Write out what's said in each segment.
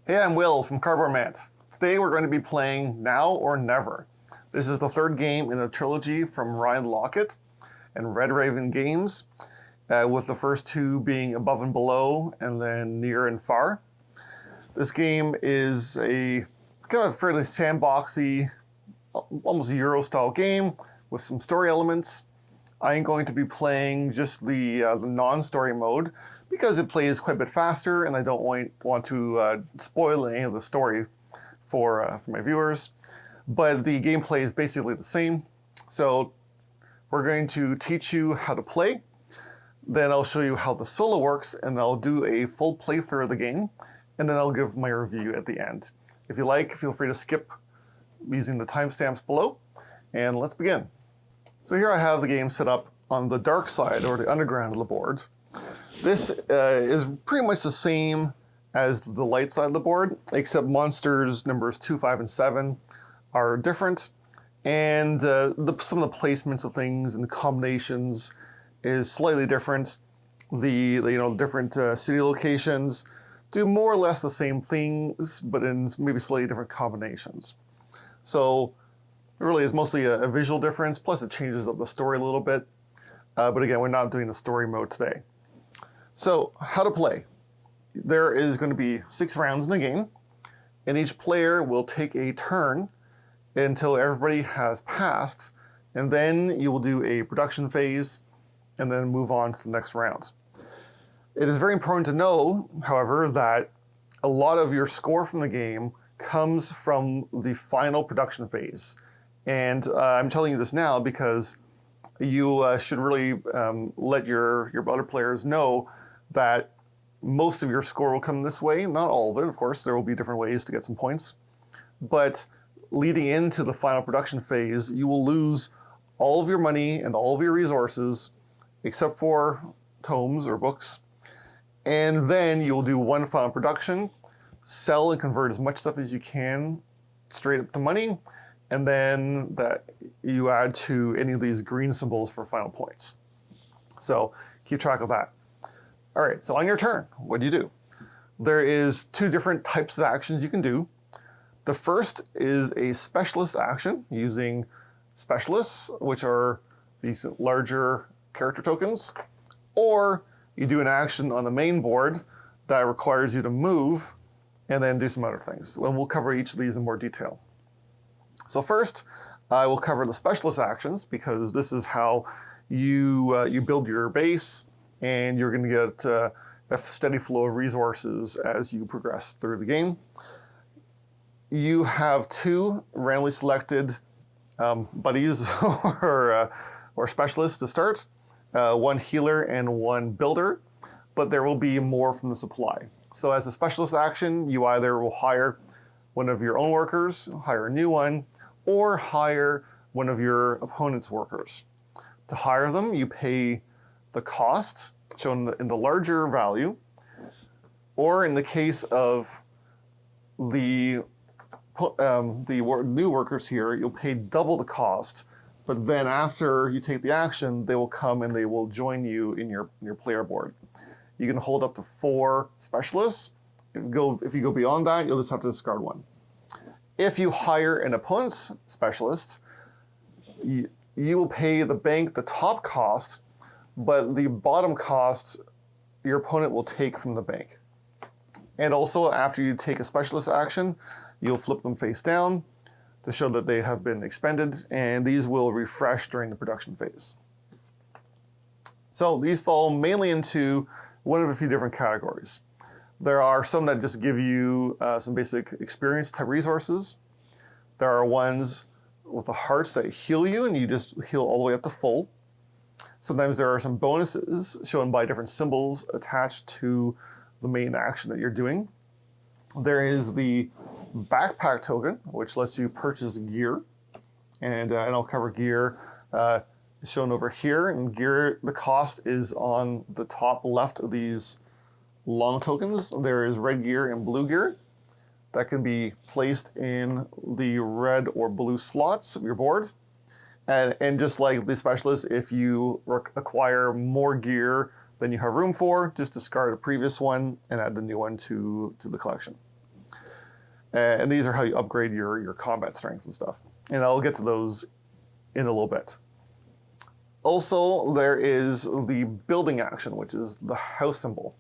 Hey, I'm Will from Cardboard Mant. Today we're going to be playing Now or Never. This is the third game in a trilogy from Ryan Laukat and Red Raven Games, with the first two being Above and Below and then Near and Far. This game is a kind of fairly sandboxy, almost Euro-style game with some story elements. I am going to be playing just the non-story mode because it plays quite a bit faster, and I don't want to spoil any of the story for my viewers. But the gameplay is basically the same. So we're going to teach you how to play. Then I'll show you how the solo works, and I'll do a full playthrough of the game, and then I'll give my review at the end. If you like, feel free to skip using the timestamps below, and let's begin. So here I have the game set up on the dark side, or the underground of the board. This is pretty much the same as the light side of the board, except monsters numbers 2, 5, and 7 are different, and some of the placements of things and the combinations is slightly different. The different city locations do more or less the same things, but in maybe slightly different combinations. So it really is mostly a visual difference, plus it changes up the story a little bit. But again, we're not doing the story mode today. So how to play. There is going to be 6 rounds in the game, and each player will take a turn until everybody has passed, and then you will do a production phase and then move on to the next round. It is very important to know, however, that a lot of your score from the game comes from the final production phase. And I'm telling you this now because you should really let your other players know that most of your score will come this way. Not all of it, of course. There will be different ways to get some points. But leading into the final production phase, you will lose all of your money and all of your resources, except for tomes or books. And then you'll do one final production, sell and convert as much stuff as you can straight up to money, and then that you add to any of these green symbols for final points. So keep track of that. All right, so on your turn, what do? There is 2 different types of actions you can do. The first is a specialist action using specialists, which are these larger character tokens, or you do an action on the main board that requires you to move and then do some other things. And we'll cover each of these in more detail. So first, I will cover the specialist actions because this is how you build your base, and you're going to get a steady flow of resources as you progress through the game. You have 2 randomly selected buddies or specialists to start, 1 healer and 1 builder, but there will be more from the supply. So as a specialist action, you either will hire one of your own workers, hire a new one, or hire one of your opponent's workers. To hire them, you pay the cost shown in the larger value, or in the case of the new workers here, you'll pay double the cost, but then after you take the action, they will come and they will join you in your player board. You can hold up to 4 specialists. If you go beyond that, you'll just have to discard 1. If you hire an opponent's specialist, you will pay the bank the top cost, but the bottom cost your opponent will take from the bank. And also, after you take a specialist action, you'll flip them face down to show that they have been expended, and these will refresh during the production phase. So these fall mainly into one of a few different categories. There are some that just give you some basic experience type resources. There are ones with the hearts that heal you, and you just heal all the way up to full. Sometimes there are some bonuses shown by different symbols attached to the main action that you're doing. There is the backpack token, which lets you purchase gear, and I'll cover gear shown over here. And gear, the cost is on the top left of these long tokens. There is red gear and blue gear that can be placed in the red or blue slots of your board. And just like the specialist, if you acquire more gear than you have room for, just discard a previous one and add the new one to the collection. And these are how you upgrade your combat strength and stuff. And I'll get to those in a little bit. Also, there is the building action, which is the house symbol.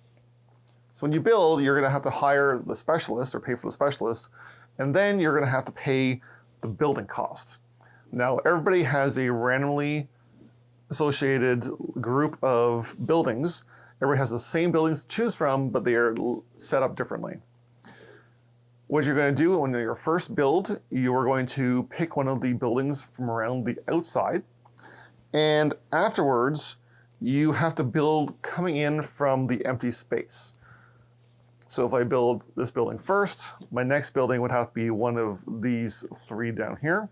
So when you build, you're going to have to hire the specialist or pay for the specialist, and then you're going to have to pay the building cost. Now, everybody has a randomly associated group of buildings. Everybody has the same buildings to choose from, but they are set up differently. What you're going to do when your first build, you are going to pick one of the buildings from around the outside, and afterwards, you have to build coming in from the empty space. So if I build this building first, my next building would have to be one of these three down here.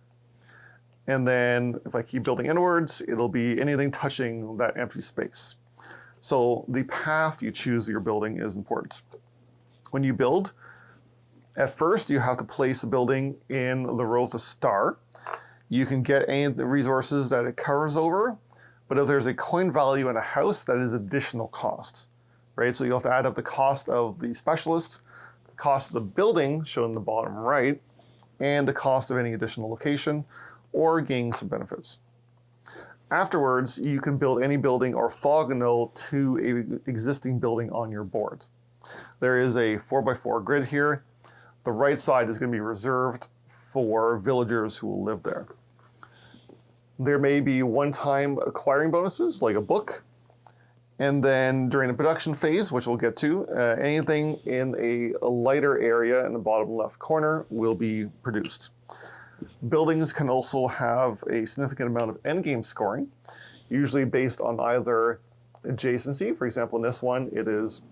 And then if I keep building inwards, it'll be anything touching that empty space. So the path you choose your building is important. When you build, at first you have to place a building in the row with a star. You can get any of the resources that it covers over, but if there's a coin value in a house, that is additional cost, right? So you have to add up the cost of the specialist, the cost of the building, shown in the bottom right, and the cost of any additional location, or gaining some benefits. Afterwards, you can build any building orthogonal to an existing building on your board. There is a 4x4 grid here. The right side is going to be reserved for villagers who will live there. There may be one-time acquiring bonuses, like a book, and then during the production phase, which we'll get to, anything in a lighter area in the bottom left corner will be produced. Buildings can also have a significant amount of endgame scoring, usually based on either adjacency. For example, in this one, it is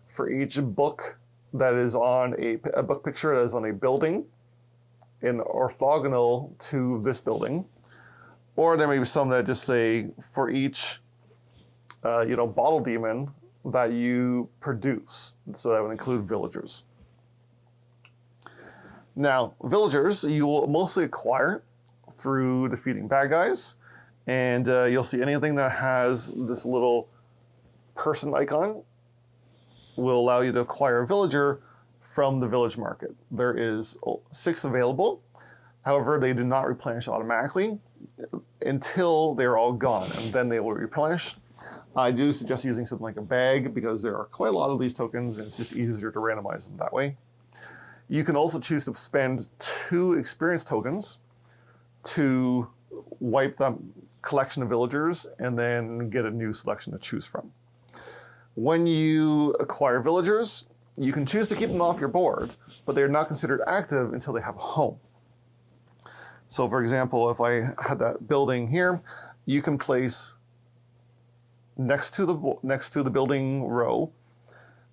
for each book that is on a book picture that is on a building in orthogonal to this building. Or there may be some that just say for each bottle demon that you produce. So that would include villagers. Now, villagers you will mostly acquire through defeating bad guys, and you'll see anything that has this little person icon will allow you to acquire a villager from the village market. There is 6 available. However, they do not replenish automatically until they're all gone, and then they will replenish. I do suggest using something like a bag because there are quite a lot of these tokens, and it's just easier to randomize them that way. You can also choose to spend 2 experience tokens to wipe the collection of villagers and then get a new selection to choose from. When you acquire villagers, you can choose to keep them off your board, but they're not considered active until they have a home. So for example, if I had that building here, you can place next to the building row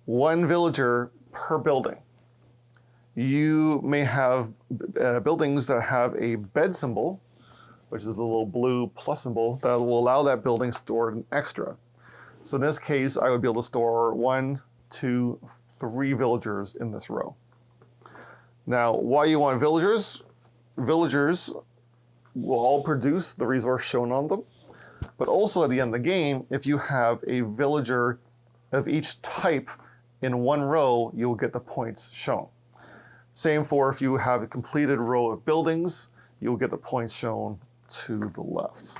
1 villager per building. You may have buildings that have a bed symbol, which is the little blue plus symbol, that will allow that building stored an extra. So in this case, I would be able to store 1, 2, 3 villagers in this row. Now, why you want villagers? Villagers will all produce the resource shown on them, but also at the end of the game, if you have a villager of each type in 1 row, you'll get the points shown. Same for if you have a completed row of buildings, you'll get the points shown to the left.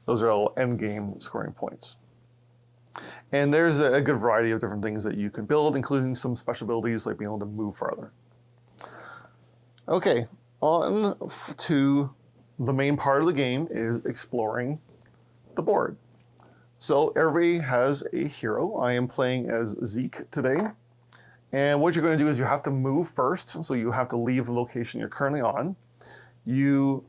Those are all endgame scoring points. And there's a good variety of different things that you can build, including some special abilities like being able to move farther. Okay, on to the main part of the game is exploring the board. So everybody has a hero. I am playing as Zeke today. And what you're going to do is you have to move first, so you have to leave the location you're currently on. You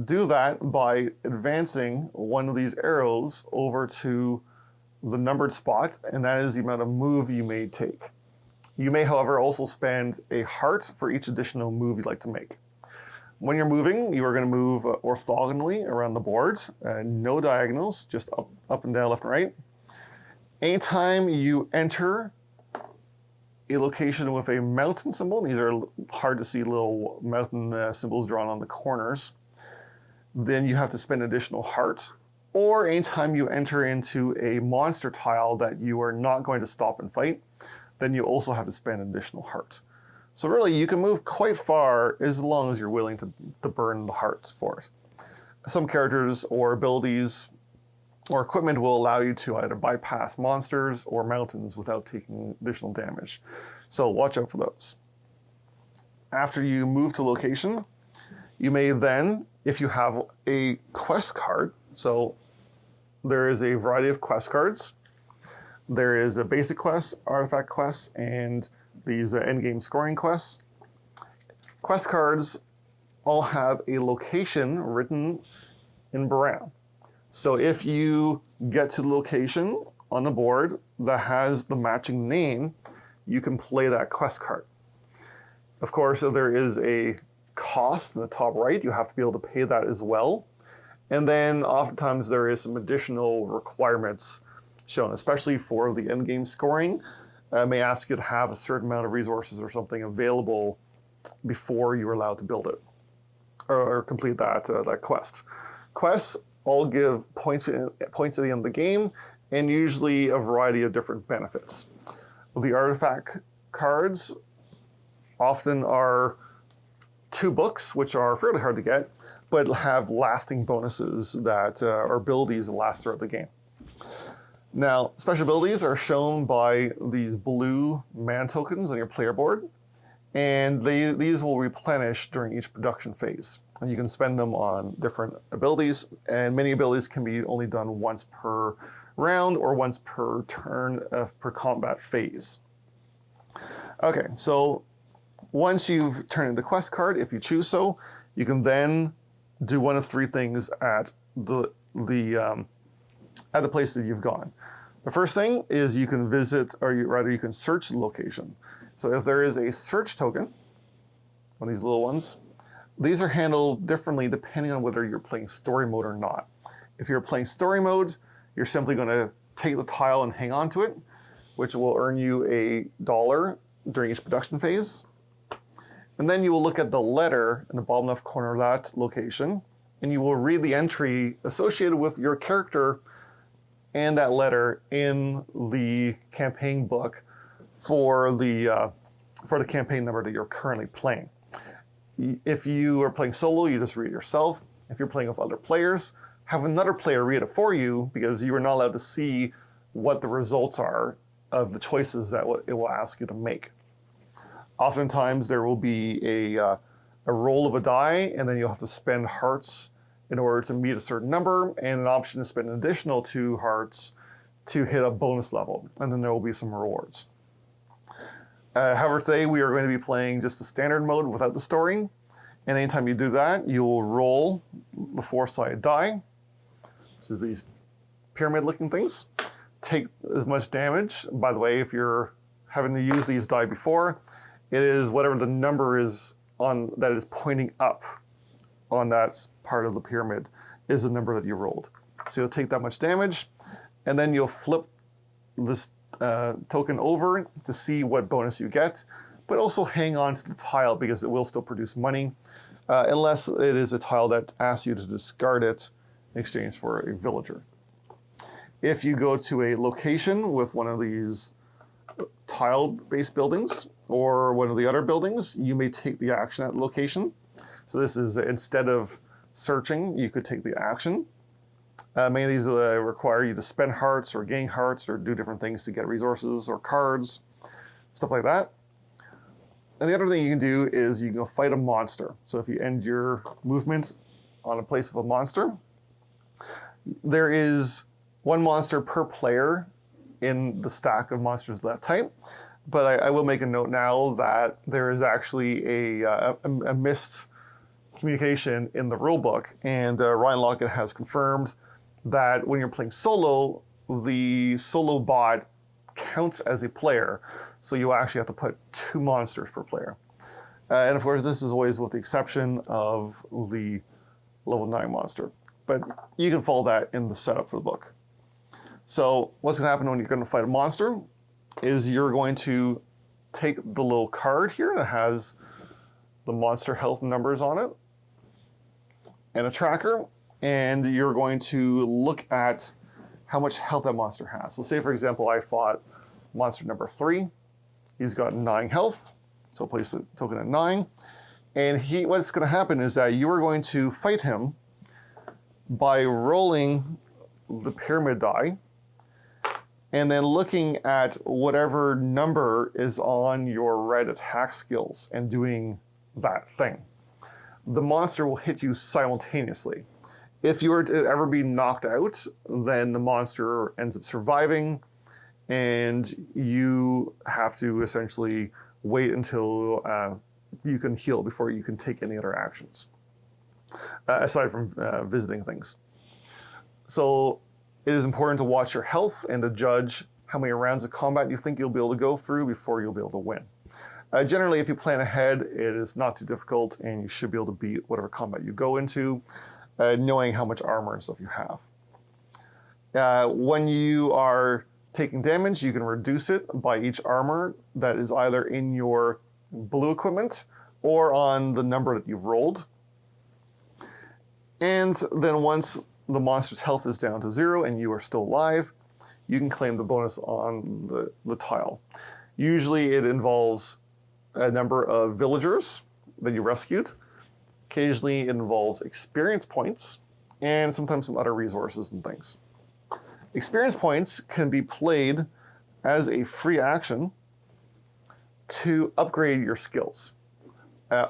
do that by advancing one of these arrows over to the numbered spot, and that is the amount of move you may take. You may, however, also spend a heart for each additional move you'd like to make. When you're moving, you are going to move orthogonally around the board, no diagonals, just up and down, left and right. Anytime you enter a location with a mountain symbol, these are hard to see little mountain symbols drawn on the corners, then you have to spend additional heart. Or anytime you enter into a monster tile that you are not going to stop and fight, then you also have to spend additional heart. So really, you can move quite far as long as you're willing to burn the hearts for it. Some characters or abilities or equipment will allow you to either bypass monsters or mountains without taking additional damage. So watch out for those. After you move to location, you may then, if you have a quest card, so there is a variety of quest cards. There is a basic quest, artifact quests, and these endgame scoring quests. Quest cards all have a location written in brown. So if you get to the location on the board that has the matching name, you can play that quest card. Of course, there is a cost in the top right. You have to be able to pay that as well. And then oftentimes there is some additional requirements shown, especially for the endgame scoring. May ask you to have a certain amount of resources or something available before you're allowed to build it or complete that quest. Quests all give points at the end of the game, and usually a variety of different benefits. The artifact cards often are 2 books, which are fairly hard to get, but have lasting bonuses that or abilities that last throughout the game. Now, special abilities are shown by these blue mana tokens on your player board, and these will replenish during each production phase. And you can spend them on different abilities, and many abilities can be only done once per round or once per turn per combat phase. Okay, so once you've turned in the quest card, if you choose so, you can then do one of 3 things at the place that you've gone. The first thing is you can visit, or you can search the location. So if there is a search token, one of these little ones, these are handled differently depending on whether you're playing story mode or not. If you're playing story mode, you're simply going to take the tile and hang on to it, which will earn you $1 during each production phase. And then you will look at the letter in the bottom left corner of that location, and you will read the entry associated with your character and that letter in the campaign book for the campaign number that you're currently playing. If you are playing solo, you just read it yourself. If you're playing with other players, have another player read it for you, because you are not allowed to see what the results are of the choices that it will ask you to make. Oftentimes there will be a roll of a die, and then you'll have to spend hearts in order to meet a certain number, and an option to spend an additional 2 hearts to hit a bonus level, and then there will be some rewards. However, today we are going to be playing just the standard mode without the story, and anytime you do that, you'll roll the 4-sided die, which is these pyramid-looking things. Take as much damage. By the way, if you're having to use these die before, it is whatever the number is on that is pointing up on that part of the pyramid is the number that you rolled. So you'll take that much damage, and then you'll flip this token over to see what bonus you get, but also hang on to the tile because it will still produce money, unless it is a tile that asks you to discard it in exchange for a villager. If you go to a location with one of these tile-based buildings or one of the other buildings, you may take the action at the location. So this is, instead of searching, you could take the action. Many of these require you to spend hearts or gain hearts or do different things to get resources or cards, stuff like that. And the other thing you can do is you can go fight a monster. So if you end your movement on a place of a monster, there is 1 monster per player in the stack of monsters of that type. But I will make a note now that there is actually a missed communication in the rulebook, and Ryan Laukat has confirmed that when you're playing solo, the solo bot counts as a player, so you actually have to put 2 monsters per player. And of course, this is always with the exception of the level 9 monster, but you can follow that in the setup for the book. So what's going to happen when you're going to fight a monster is you're going to take the little card here that has the monster health numbers on it and a tracker, and you're going to look at how much health that monster has. So say, for example, I fought monster number 3. He's got 9 health. So place a token at 9. And what's going to happen is that you are going to fight him by rolling the pyramid die and then looking at whatever number is on your red attack skills and doing that thing. The monster will hit you simultaneously. If you were to ever be knocked out, then the monster ends up surviving, and you have to essentially wait until you can heal before you can take any other actions, aside from visiting things. So it is important to watch your health and to judge how many rounds of combat you think you'll be able to go through before you'll be able to win. Generally, if you plan ahead, it is not too difficult, and you should be able to beat whatever combat you go into, knowing how much armor and stuff you have. When you are taking damage, you can reduce it by each armor that is either in your blue equipment or on the number that you've rolled. And then once the monster's health is down to 0 and you are still alive, you can claim the bonus on the tile. Usually it involves a number of villagers that you rescued. Occasionally it involves experience points and sometimes some other resources and things. Experience points can be played as a free action to upgrade your skills.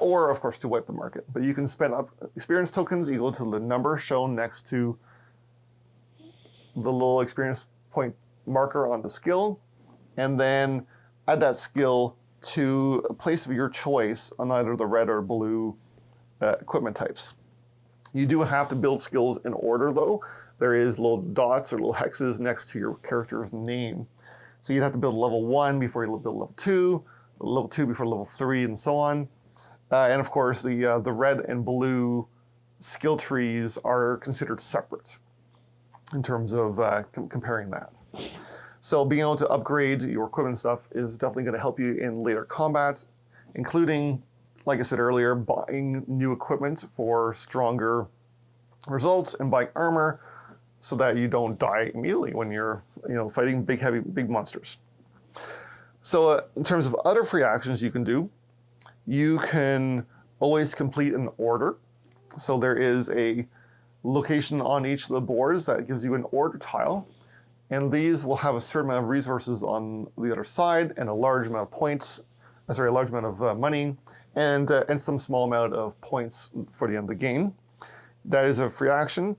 Or, of course, to wipe the market. But you can spend up experience tokens equal to the number shown next to the little experience point marker on the skill, and then add that skill to a place of your choice on either the red or blue equipment types. You do have to build skills in order, though. There is little dots or little hexes next to your character's name. So you'd have to build level 1 before you build level 2 before level 3, and so on. And of course, the red and blue skill trees are considered separate in terms of comparing that. So being able to upgrade your equipment stuff is definitely going to help you in later combat, including, like I said earlier, buying new equipment for stronger results and buying armor so that you don't die immediately when you're fighting big monsters. So in terms of other free actions you can do, you can always complete an order. So there is a location on each of the boards that gives you an order tile, and these will have a certain amount of resources on the other side and a large amount of points, a large amount of money, and some small amount of points for the end of the game. That is a free action.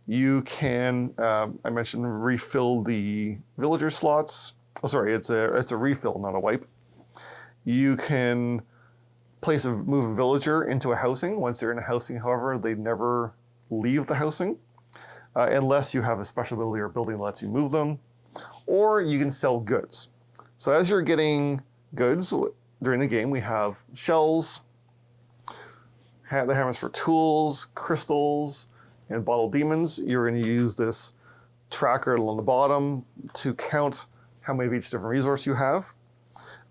You can, I mentioned, refill the villager slots. Oh, sorry, it's a refill, not a wipe. You can move a villager into a housing. Once they're in a housing, however, they never leave the housing unless you have a special ability or building that lets you move them. Or you can sell goods. So as you're getting goods during the game, we have shells, the hammers for tools, crystals, and bottle demons. You're going to use this tracker along the bottom to count how many of each different resource you have.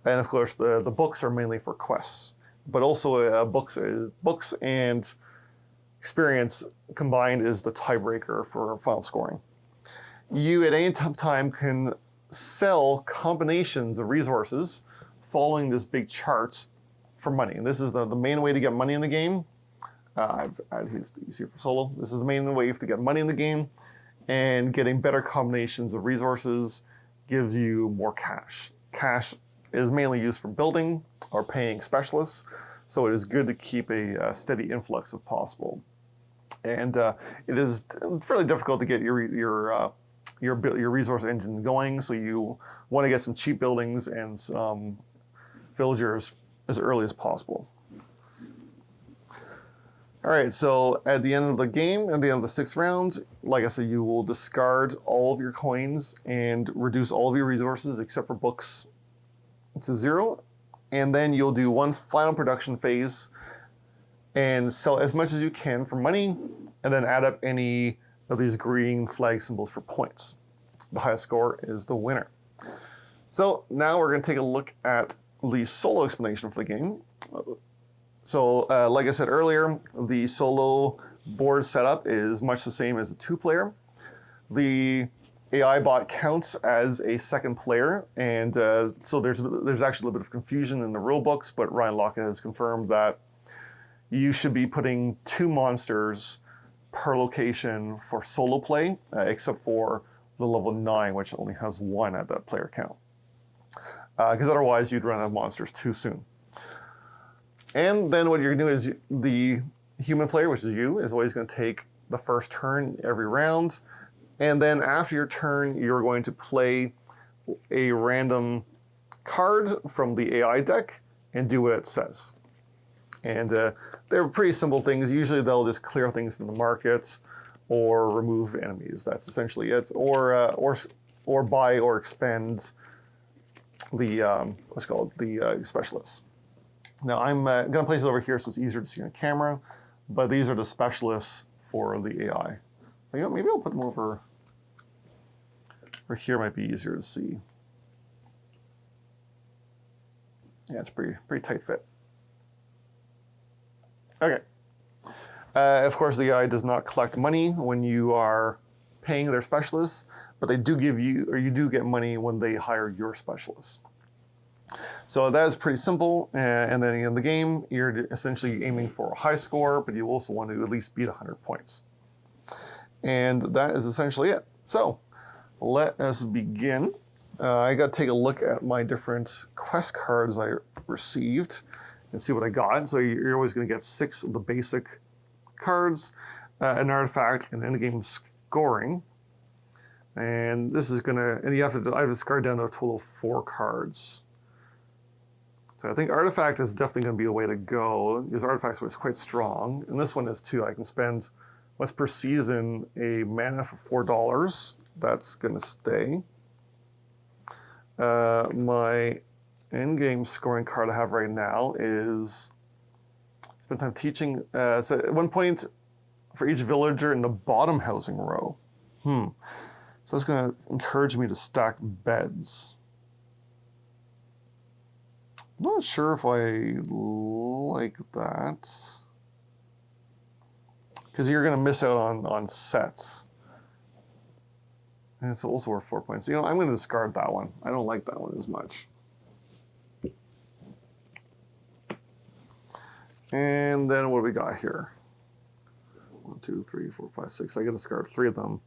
And of course, the books are mainly for quests, but also books and experience combined is the tiebreaker for final scoring. You at any time can sell combinations of resources following this big chart for money. And this is the main way to get money in the game. I've added his here for solo. This is the main way to get money in the game, and getting better combinations of resources gives you more cash. Cash is mainly used for building or paying specialists, so it is good to keep a steady influx if possible. And it is fairly difficult to get your resource engine going, so you want to get some cheap buildings and some villagers as early as possible. All right, so at the end of the game, at the end of the 6th round, like I said, you will discard all of your coins and reduce all of your resources except for books to 0. And then you'll do one final production phase and sell as much as you can for money, and then add up any of these green flag symbols for points. The highest score is the winner. So now we're going to take a look at the solo explanation for the game. So like I said earlier, the solo board setup is much the same as a 2-player. The AI bot counts as a second player, and so there's actually a little bit of confusion in the rule books, but Ryan Laukat has confirmed that you should be putting 2 monsters per location for solo play, except for the level 9, which only has 1 at that player count. Because otherwise you'd run out of monsters too soon. And then what you're gonna do is the human player, which is you, is always gonna take the first turn every round. And then after your turn, you're going to play a random card from the AI deck and do what it says. And they're pretty simple things. Usually they'll just clear things from the market or remove enemies. That's essentially it. Or buy or expend the what's called the specialists. Now I'm gonna place it over here so it's easier to see on camera, but these are the specialists for the AI. You know, maybe I'll put them over here. Might be easier to see. Yeah, it's pretty tight fit. Okay. Of course, the AI does not collect money when you are paying their specialists, but they do give you, or you do get money when they hire your specialists. So that is pretty simple. And then in the game, you're essentially aiming for a high score, but you also want to at least beat 100 points. And that is essentially it. So let us begin. I got to take a look at my different quest cards I received and see what I got. So you're always going to get 6 of the basic cards, an artifact, and endgame scoring. And this is going to, and you have to, I have to discard down to a total of 4 cards. So I think artifact is definitely going to be the way to go, because artifacts was quite strong. And this one is too. I can spend once per season a mana for $4. That's going to stay. My endgame scoring card I have right now is spend time teaching. So at 1 point for each villager in the bottom housing row. So that's going to encourage me to stack beds. I'm not sure if I like that, because you're going to miss out on sets. And it's also worth 4 points. You know, I'm going to discard that one. I don't like that one as much. And then what do we got here? 1, 2, 3, 4, 5, 6. I got to discard 3 of them.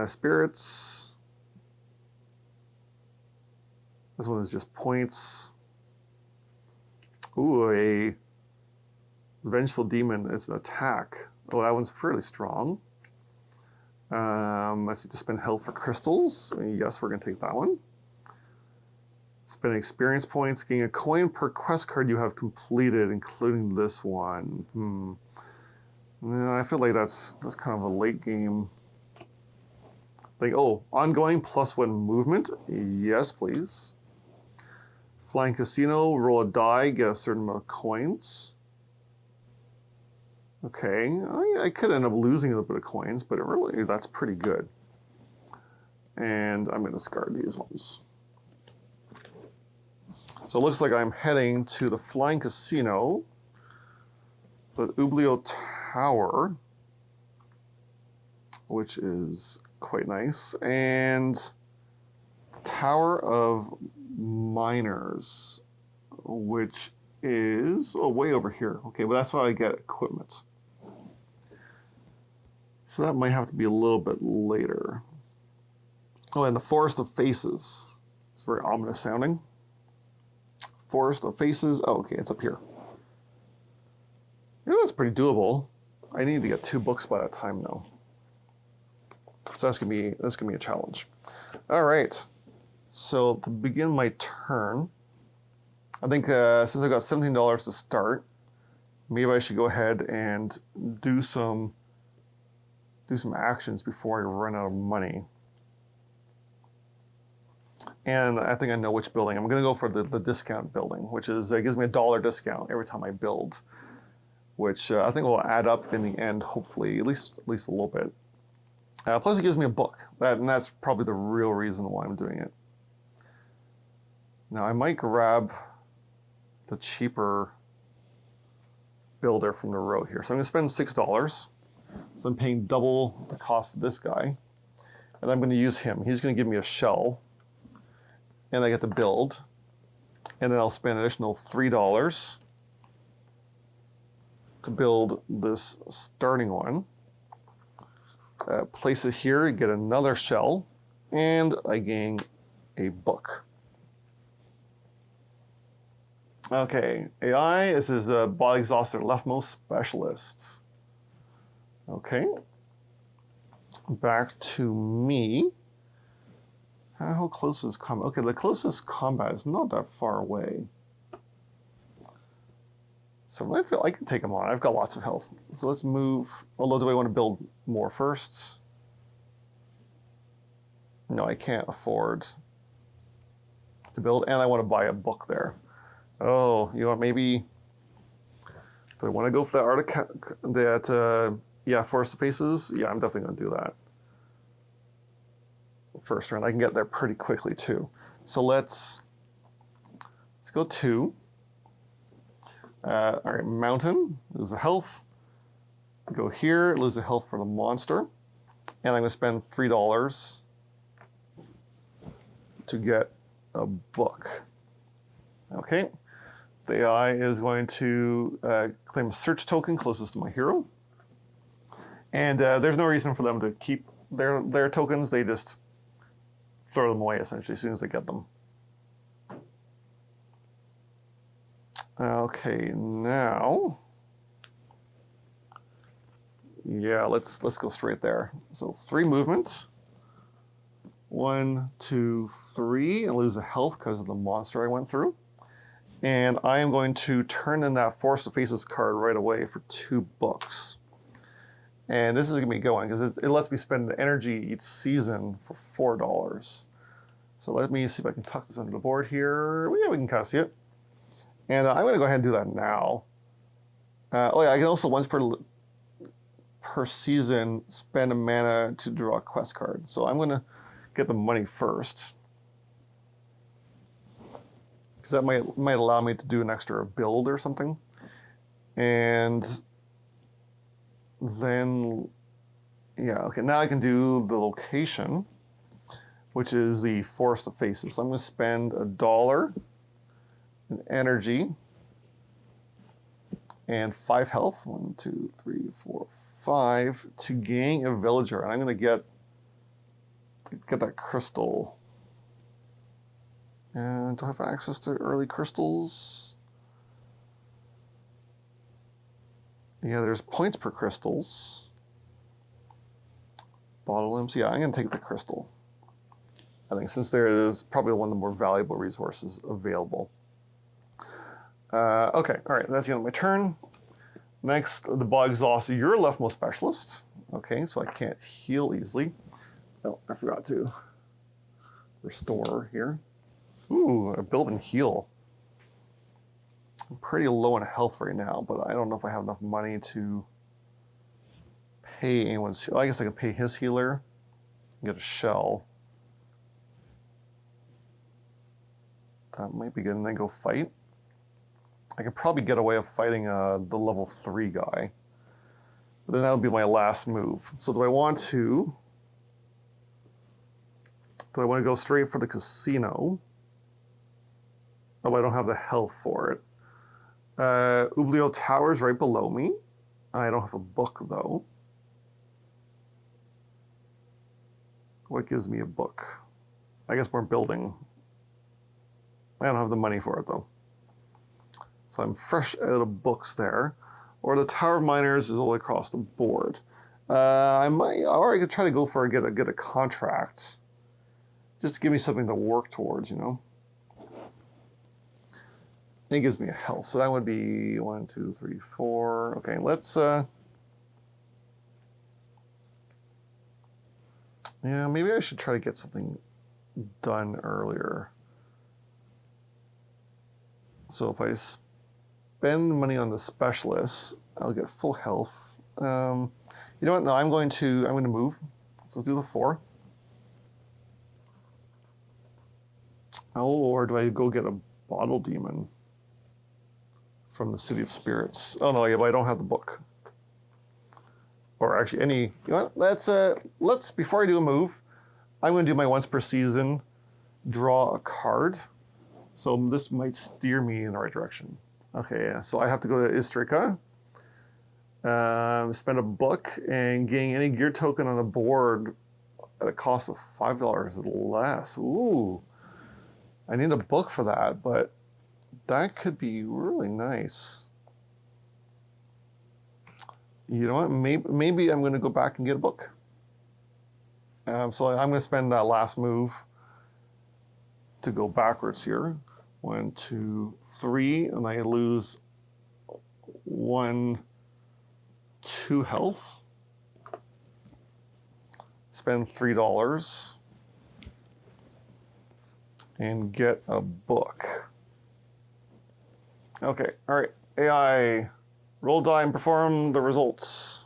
Spirits. This one is just points. Ooh, a vengeful demon. It's an attack. Oh, that one's fairly strong. Let's see, to spend health for crystals. Yes, we're going to take that one. Spend experience points. Gain a coin per quest card you have completed, including this one. Yeah, I feel like that's kind of a late game thing. Oh, ongoing +1 movement. Yes, please. Flying casino. Roll a die. Get a certain amount of coins. Okay, I could end up losing a little bit of coins, but really that's pretty good. And I'm going to discard these ones. So it looks like I'm heading to the Flying Casino, the Ublio Tower, which is quite nice, and Tower of Miners, which is way over here. Okay, but that's how I get equipment. So that might have to be a little bit later. Oh, and the Forest of Faces. It's very ominous sounding. Forest of Faces. Oh, okay, it's up here. Yeah, that's pretty doable. I need to get 2 books by that time, though. So that's gonna be a challenge. All right. So to begin my turn, I think since I got $17 to start, maybe I should go ahead and do some actions before I run out of money. And I think I know which building. I'm going to go for the discount building, which is gives me a $1 discount every time I build, which I think will add up in the end, hopefully, at least a little bit. Plus, it gives me a book, and that's probably the real reason why I'm doing it. Now, I might grab the cheaper builder from the row here. So I'm going to spend $6. So I'm paying double the cost of this guy. And I'm going to use him. He's going to give me a shell. And I get to build. And then I'll spend an additional $3 to build this starting one. Place it here, get another shell, and I gain a book. Okay, AI, this is a body exhausted leftmost specialist. Okay, back to me. How close is combat? Okay, the closest combat is not that far away. So I feel I can take him on. I've got lots of health. So let's move. Although, do I want to build more first? No, I can't afford to build, and I want to buy a book there. Oh, you know what? Maybe. Do I want to go for that artifact? Yeah, Forest of Faces. Yeah, I'm definitely going to do that. First round, I can get there pretty quickly too. So let's go 2. All right, mountain, lose a health. Go here, lose a health for the monster. And I'm going to spend $3 to get a book. Okay. The AI is going to claim a search token closest to my hero. And there's no reason for them to keep their tokens. They just throw them away, essentially, as soon as they get them. Okay, now, yeah, let's go straight there. So 3 movement. 1, 2, 3, and lose a health because of the monster I went through. And I am going to turn in that Forest of Faces card right away for 2 books. And this is going to be going because it lets me spend the energy each season for $4. So let me see if I can tuck this under the board here. Yeah, we can kind of see it. And I'm going to go ahead and do that now. Oh yeah, I can also once per season spend a mana to draw a quest card. So I'm going to get the money first, because that might allow me to do an extra build or something. And then, yeah, okay, now I can do the location, which is the Forest of Faces. So I'm going to spend $1 in energy and 5 health. 1, 2, 3, 4, 5 to gain a villager. And I'm going to get that crystal. And do I have access to early crystals? Yeah, there's points per crystals. Bottle limbs. Yeah, I'm going to take the crystal. I think since there is probably one of the more valuable resources available. Okay, all right, that's the end of my turn. Next, the bog exhaust. You're a leftmost specialist. Okay, so I can't heal easily. Oh, I forgot to restore here. Ooh, a building heal. I'm pretty low in health right now, but I don't know if I have enough money to pay anyone's. I guess I can pay his healer and get a shell. That might be good, and then go fight. I could probably get away with fighting the level 3 guy. But then that would be my last move. So do I want to go straight for the casino? Oh, I don't have the health for it. Ublio Tower's right below me. I don't have a book, though. What gives me a book? I guess we're building. I don't have the money for it, though. So I'm fresh out of books there. Or the Tower of Miners is all across the board. Or I could try to go for get a contract. Just to give me something to work towards, you know. And it gives me a health. So that would be 1, 2, 3, 4. Okay, let's yeah, maybe I should try to get something done earlier. So if I spend money on the specialist, I'll get full health. You know what? No, I'm going to move. So let's do the 4. Oh, or do I go get a bottle demon from the City of Spirits? Oh no, yeah, but I don't have the book. Or actually, you know what? Let's before I do a move, I'm going to do my once per season, draw a card. So this might steer me in the right direction. Okay, yeah. So I have to go to Istrika, spend a book, and gain any gear token on the board at a cost of $5 less. Ooh, I need a book for that, but that could be really nice. You know what? Maybe I'm going to go back and get a book. So I'm going to spend that last move to go backwards here. 1, 2, 3, and I lose 1, 2 health. Spend $3 and get a book. Okay, all right. AI, roll die and perform the results.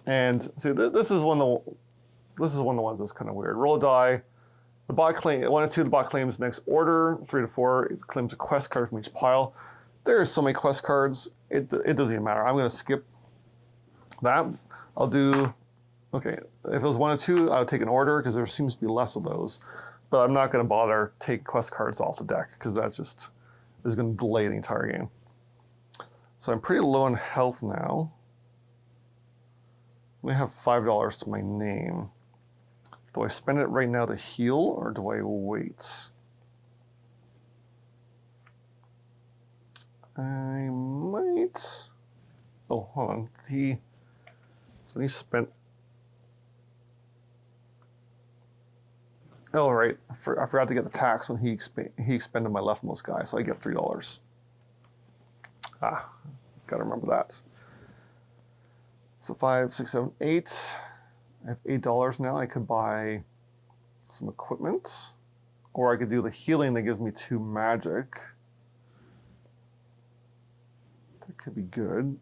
And see, this is one of the ones that's kind of weird. Roll a die. The bot claim 1 and 2. The bot claims next order. 3 to 4. It claims a quest card from each pile. There's so many quest cards. It doesn't even matter. I'm going to skip that. I'll do. Okay, if it was 1 and 2, I would take an order because there seems to be less of those. But I'm not going to bother take quest cards off the deck because that just is going to delay the entire game. So I'm pretty low on health now. I have $5 to my name. Do I spend it right now to heal, or do I wait? I might. Oh, hold on. He spent. Oh, right. I forgot to get the tax when he expended my leftmost guy, so I get $3. Gotta remember that. So 5, 6, 7, 8. I have $8 now. I could buy some equipment, or I could do the healing that gives me 2 magic. That could be good.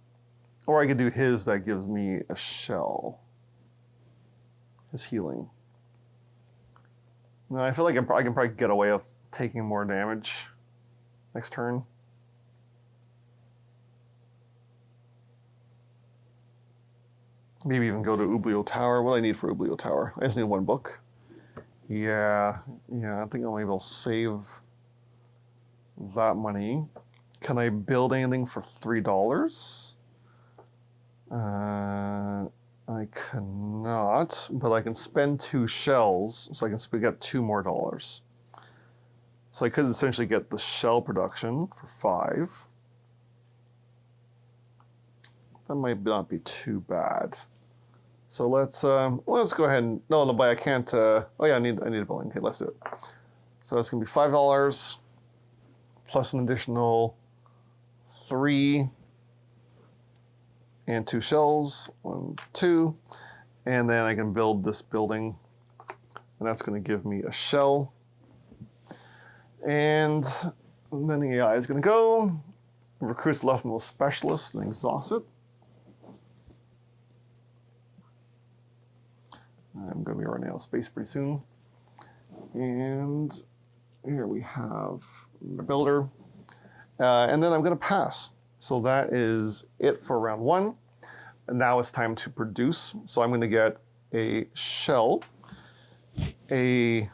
Or I could do his that gives me a shell. His healing. No, I feel like I can probably get away with taking more damage next turn. Maybe even go to Ublio Tower. What do I need for Ublio Tower? I just need 1 book. Yeah, I think I'm able to save that money. Can I build anything for $3? I cannot, but I can spend 2 shells, so I can get $2 more. So I could essentially get the shell production for 5. That might not be too bad. So let's go ahead and but I can't. Oh yeah, I need a building. Okay, let's do it. So it's gonna be $5 plus an additional 3 and 2 shells. 1, 2, and then I can build this building, and that's gonna give me a shell. And then the AI is gonna go recruits the leftmost specialist and exhaust it. I'm going to be running out of space pretty soon. And here we have the builder. And then I'm going to pass. So that is it for round 1. And now it's time to produce. So I'm going to get a shell, a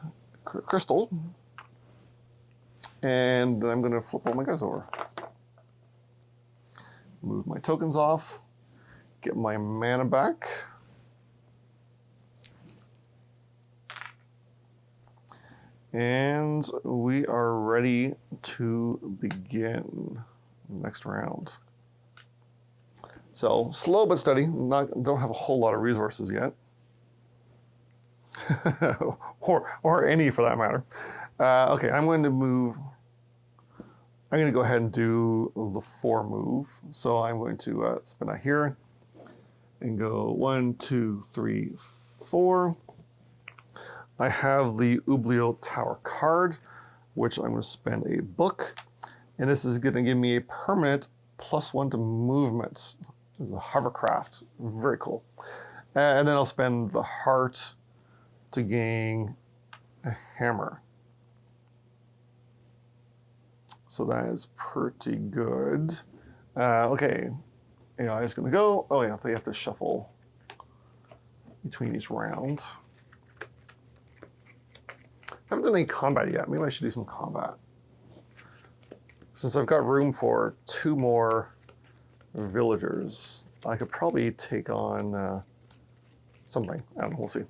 crystal, and then I'm going to flip all my guys over. Move my tokens off, get my mana back. And we are ready to begin next round. So slow but steady. Don't have a whole lot of resources yet, or any for that matter. Okay, I'm going to move. I'm going to go ahead and do the 4 move. So I'm going to spin out here and go 1, 2, 3, 4. I have the Ublio Tower card, which I'm going to spend a book. And this is going to give me a permanent +1 to movement. The hovercraft. Very cool. And then I'll spend the heart to gain a hammer. So that is pretty good. Okay. AI is going to go. Oh, yeah, they have to shuffle between each round. I haven't done any combat yet. Maybe I should do some combat. Since I've got room for 2 more villagers, I could probably take on something. I don't know, we'll see.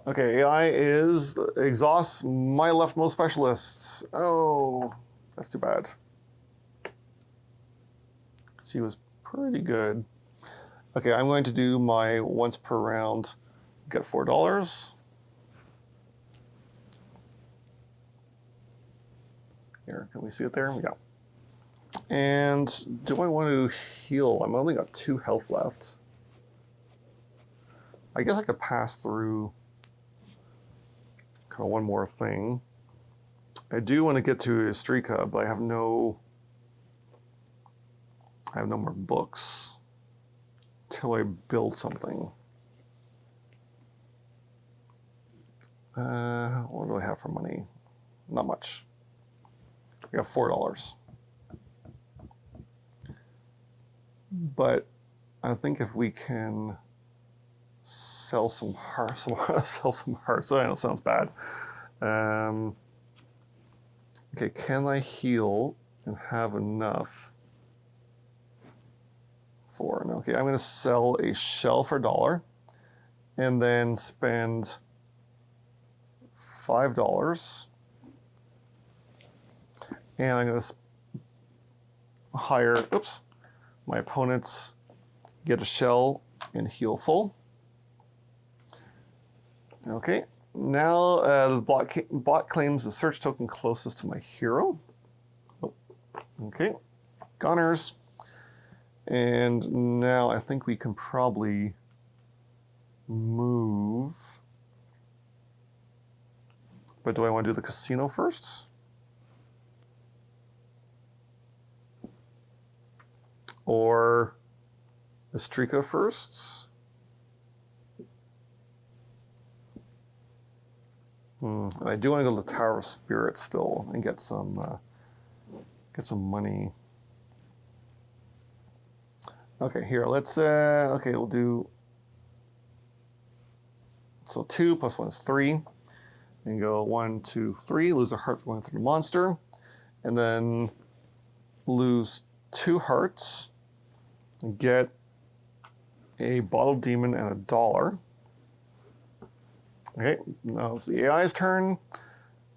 Okay, AI is exhausts my leftmost specialists. Oh, that's too bad. He was pretty good. Okay, I'm going to do my once per round, get $4. Here, can we see it there? Yeah. And do I want to heal? I've only got 2 health left. I guess I could pass through kind of one more thing. I do want to get to Azrium, but I have no more books till I build something. What do I have for money? Not much. I got $4. But I think if we can sell some hearts, sell some hearts. I know it sounds bad. Okay, can I heal and have enough for? Okay, I'm going to sell a shell for $1 and then spend $5. And I'm going to hire, my opponents get a shell and heal full. Okay, now the bot claims the search token closest to my hero. Oh, okay, Gunners. And now I think we can probably move. But do I want to do the casino first? Or Azrium first? I do want to go to the Tower of Spirit still and get some money. Okay, here, let's, okay, we'll do, so 2 plus 1 is 3. And go 1, 2, 3, lose a heart for going through the monster. And then lose 2 hearts, and get a bottle demon and $1. Okay, now it's the AI's turn.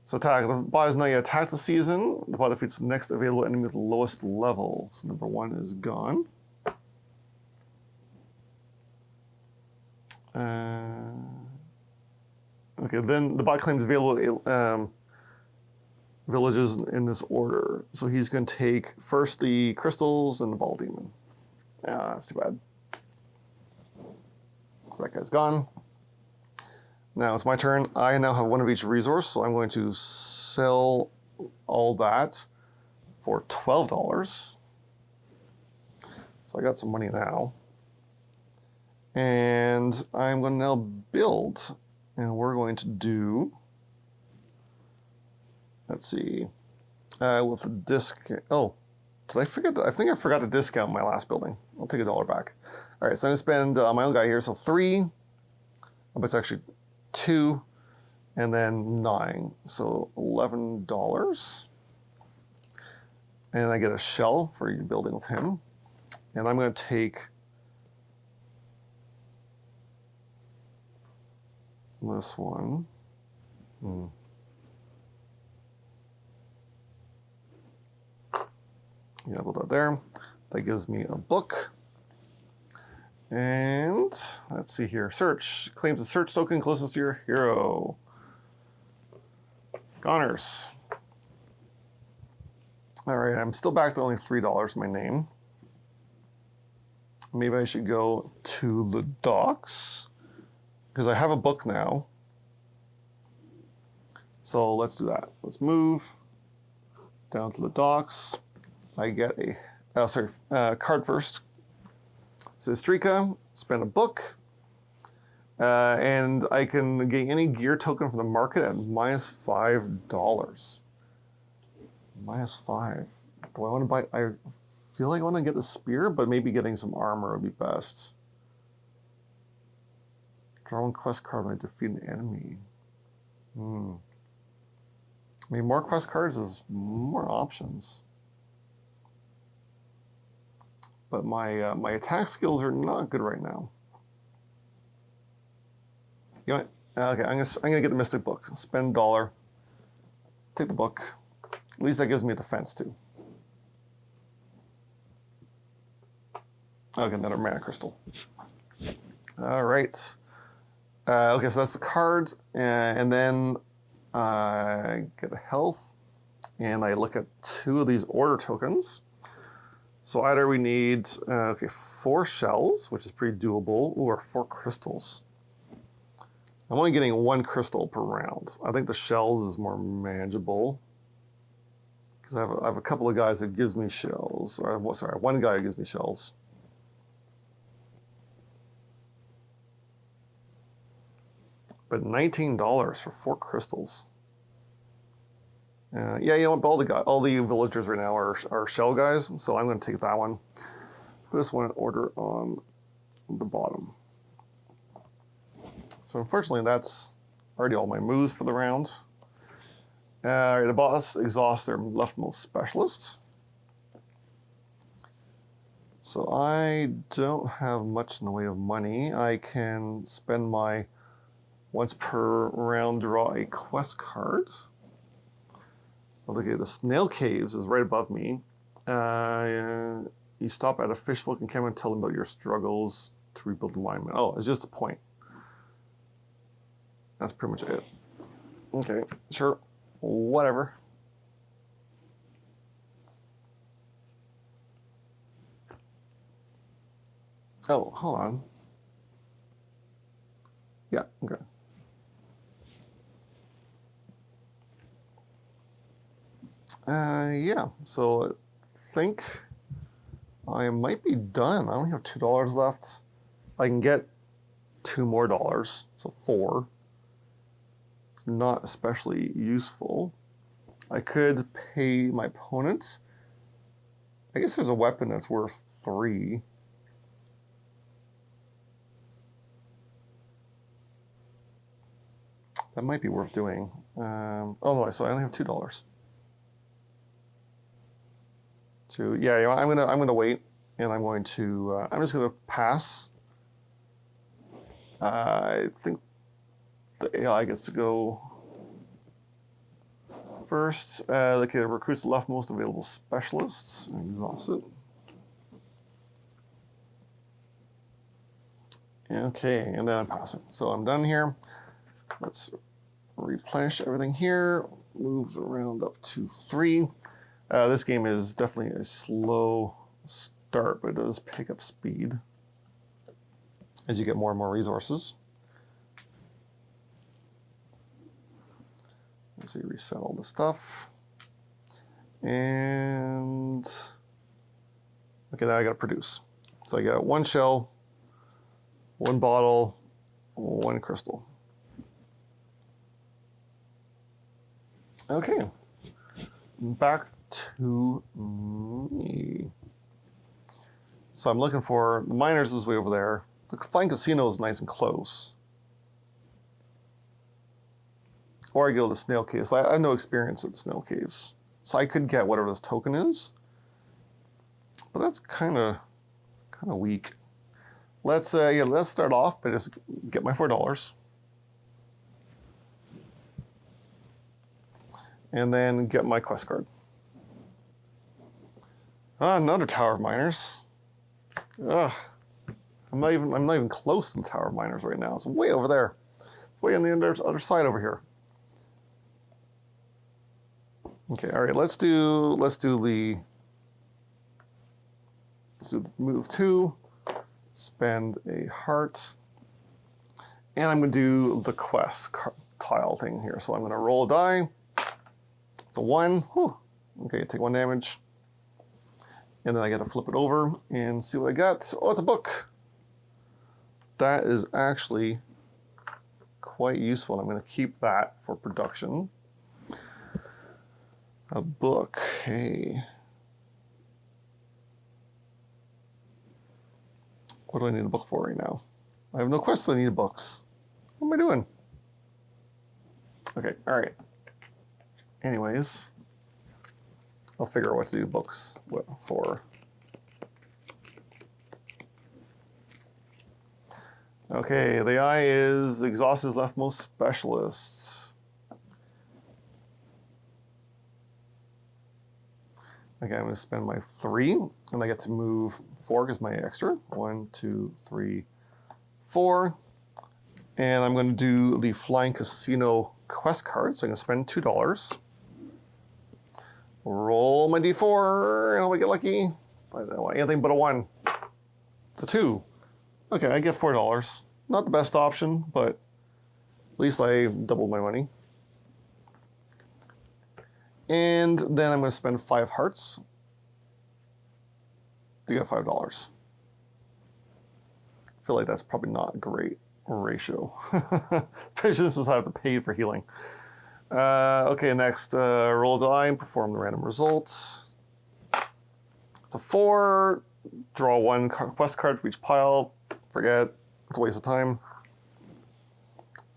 So attack. The bot is not yet attacked this season. The bot defeats the next available enemy with the lowest level. So number 1 is gone. Okay, then the bot claims available villages in this order. So he's going to take first the crystals and the ball demon. That's too bad. So that guy's gone. Now it's my turn. I now have 1 of each resource, so I'm going to sell all that for $12. So I got some money now. And I'm going to now build. And we're going to do, let's see, with the disc. Oh, did I forget? I think I forgot to discount my last building. I'll take $1 back. All right, so I'm going to spend my own guy here. So 3, but it's actually 2, and then 9. So $11. And I get a shell for building with him. And I'm going to take this one. Yeah, put that there. That gives me a book. And let's see here. Search. Claims the search token closest to your hero. Goners. All right, I'm still back to only $3 my name. Maybe I should go to the docks, because I have a book now. So let's do that. Let's move down to the docks. I get a card first. So Azrium, spend a book, and I can get any gear token from the market at -$5. -5. Do I want to buy? I feel like I want to get the spear, but maybe getting some armor would be best. Draw one quest card when I defeat an enemy. I mean, more quest cards is more options. But my my attack skills are not good right now. You know what? Okay, I'm gonna get the Mystic Book. Spend $1. Take the book. At least that gives me a defense too. Okay, another mana crystal. All right. Okay, so that's the card, and then I get a health, and I look at 2 of these order tokens. So either we need 4 shells, which is pretty doable, or 4 crystals. I'm only getting 1 crystal per round. I think the shells is more manageable because I have a couple of guys that gives me shells. Or sorry, 1 guy who gives me shells. But $19 for 4 crystals. Yeah, you know what? All the villagers right now are shell guys, so I'm going to take that one. Put this one in order on the bottom. So unfortunately, that's already all my moves for the round. The boss exhausts their leftmost specialists. So I don't have much in the way of money. I can spend my once per round draw a quest card. Okay, the Snail Caves is right above me. You stop at a fishfolk encampment and tell them about your struggles to rebuild the monument. Oh, it's just a point. That's pretty much it. Okay, sure. Whatever. Oh, hold on. Yeah, okay. Yeah, so I think I might be done. I only have $2 left. I can get $2 more, so 4. It's not especially useful. I could pay my opponent. I guess there's a weapon that's worth 3. That might be worth doing. Oh no, so I only have $2. So yeah, you know, I'm gonna wait, and I'm going to I'm just gonna pass. I think the AI gets to go first. Okay, recruits the leftmost available specialists and exhaust it. Okay, and then I'm passing. So I'm done here. Let's replenish everything here. Moves around up to 3. This game is definitely a slow start, but it does pick up speed as you get more and more resources. Let's see, reset all the stuff. And okay, now I gotta produce. So I got 1 shell, 1 bottle, 1 crystal. Okay, back to me. So I'm looking for the miners is way over there. The Flying Casino is nice and close. Or I go to the Snail Caves. I have no experience at the Snail Caves, so I could get whatever this token is. But that's kind of weak. Let's start off by just get my $4. And then get my quest card. Another Tower of Miners. Ugh. I'm not even close to the Tower of Miners right now. It's way over there. It's way on the other side over here. Okay, all right. Let's do the move 2. Spend a heart, and I'm gonna do the quest tile thing here. So I'm gonna roll a die. It's a 1. Whew. Okay, take 1 damage. And then I got to flip it over and see what I got. Oh, it's a book. That is actually quite useful. I'm going to keep that for production. A book. Hey. What do I need a book for right now? I have no quests. I need books. What am I doing? Okay, all right. Anyways, I'll figure out what to do books for. Okay, the eye is exhaust his leftmost specialists. Okay, I'm going to spend my 3, and I get to move 4 because my extra. 1, 2, 3, 4. And I'm going to do the Flying Casino quest card, so I'm going to spend $2. Roll my d4, and I'll get lucky. I don't want anything but a 1. It's a 2. Okay, I get $4. Not the best option, but at least I doubled my money. And then I'm going to spend 5 hearts to get $5. I feel like that's probably not a great ratio. Especially since I have to pay for healing. Okay, next, roll a die and perform the random results. It's a 4. Draw 1 quest card for each pile. Forget. It's a waste of time.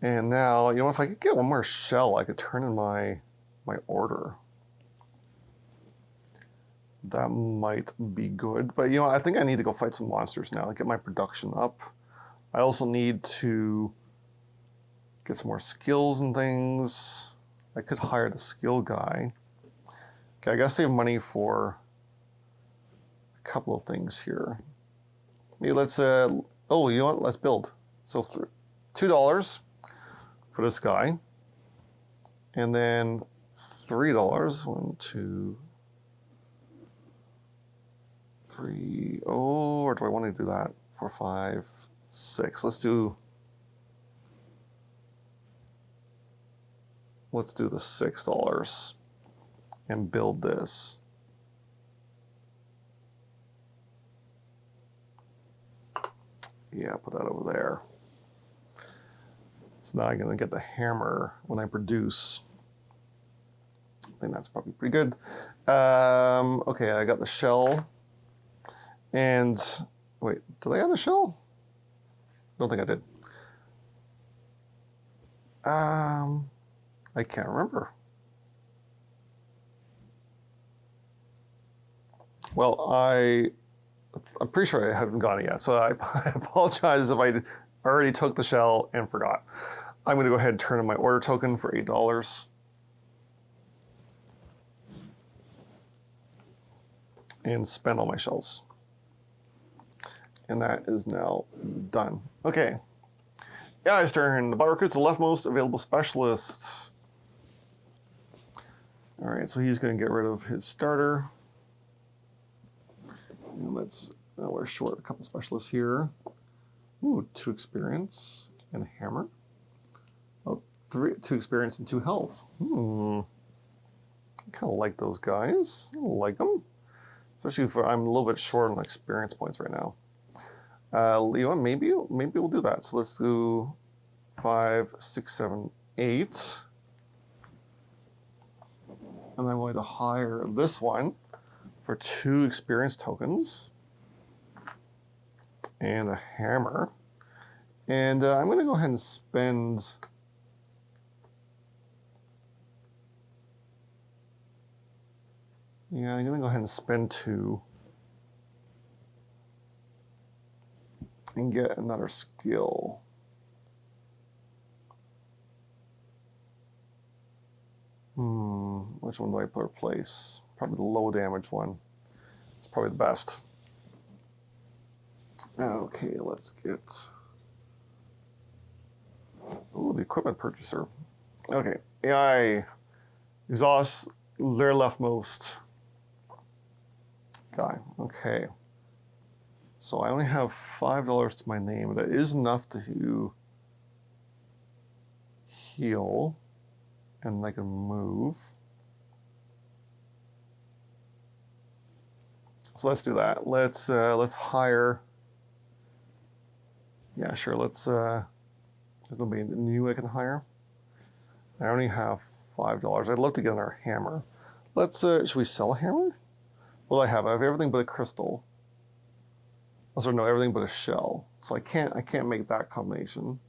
And now, you know, if I could get one more shell, I could turn in my order. That might be good. But, you know, I think I need to go fight some monsters now to get my production up. I also need to get some more skills and things. I could hire the skill guy. Okay, I gotta save money for a couple of things here. Maybe let's, oh, you know what? Let's build. So $2 for this guy. And then $3. 1, 2, 3. Oh, or do I want to do that? 4, 5, 6. Let's do the $6 and build this. Yeah, put that over there. So now I'm going to get the hammer when I produce. I think that's probably pretty good. Okay, I got the shell. And wait, did I have the shell? Don't think I did. I can't remember. Well, I'm pretty sure I haven't got it yet, so I apologize if I already took the shell and forgot. I'm going to go ahead and turn in my order token for $8. And spend all my shells. And that is now done. Okay. Yeah, it's turn. The bot recruits the leftmost available specialist. All right, so he's going to get rid of his starter. And now we're short a couple specialists here. Ooh, 2 experience and a hammer. Oh, 2 experience and 2 health. I kind of like those guys. I like them. Especially if I'm a little bit short on experience points right now. You know, maybe we'll do that. So let's do 5, 6, 7, 8. And I'm going to hire this one for 2 experience tokens and a hammer. And I'm going to go ahead and spend I'm going to go ahead and spend 2 and get another skill. Which one do I replace? Probably the low damage one. It's probably the best. Okay, let's get... Ooh, the equipment purchaser. Okay, AI exhaust their leftmost guy. Okay. So I only have $5 to my name. That is enough to heal, and I can move. So let's do that. Let's hire. Yeah, sure. There's nobody new I can hire. I only have $5. I'd love to get another hammer. Should we sell a hammer? Well, I have everything but a crystal. Also, no, everything but a shell. So I can't make that combination.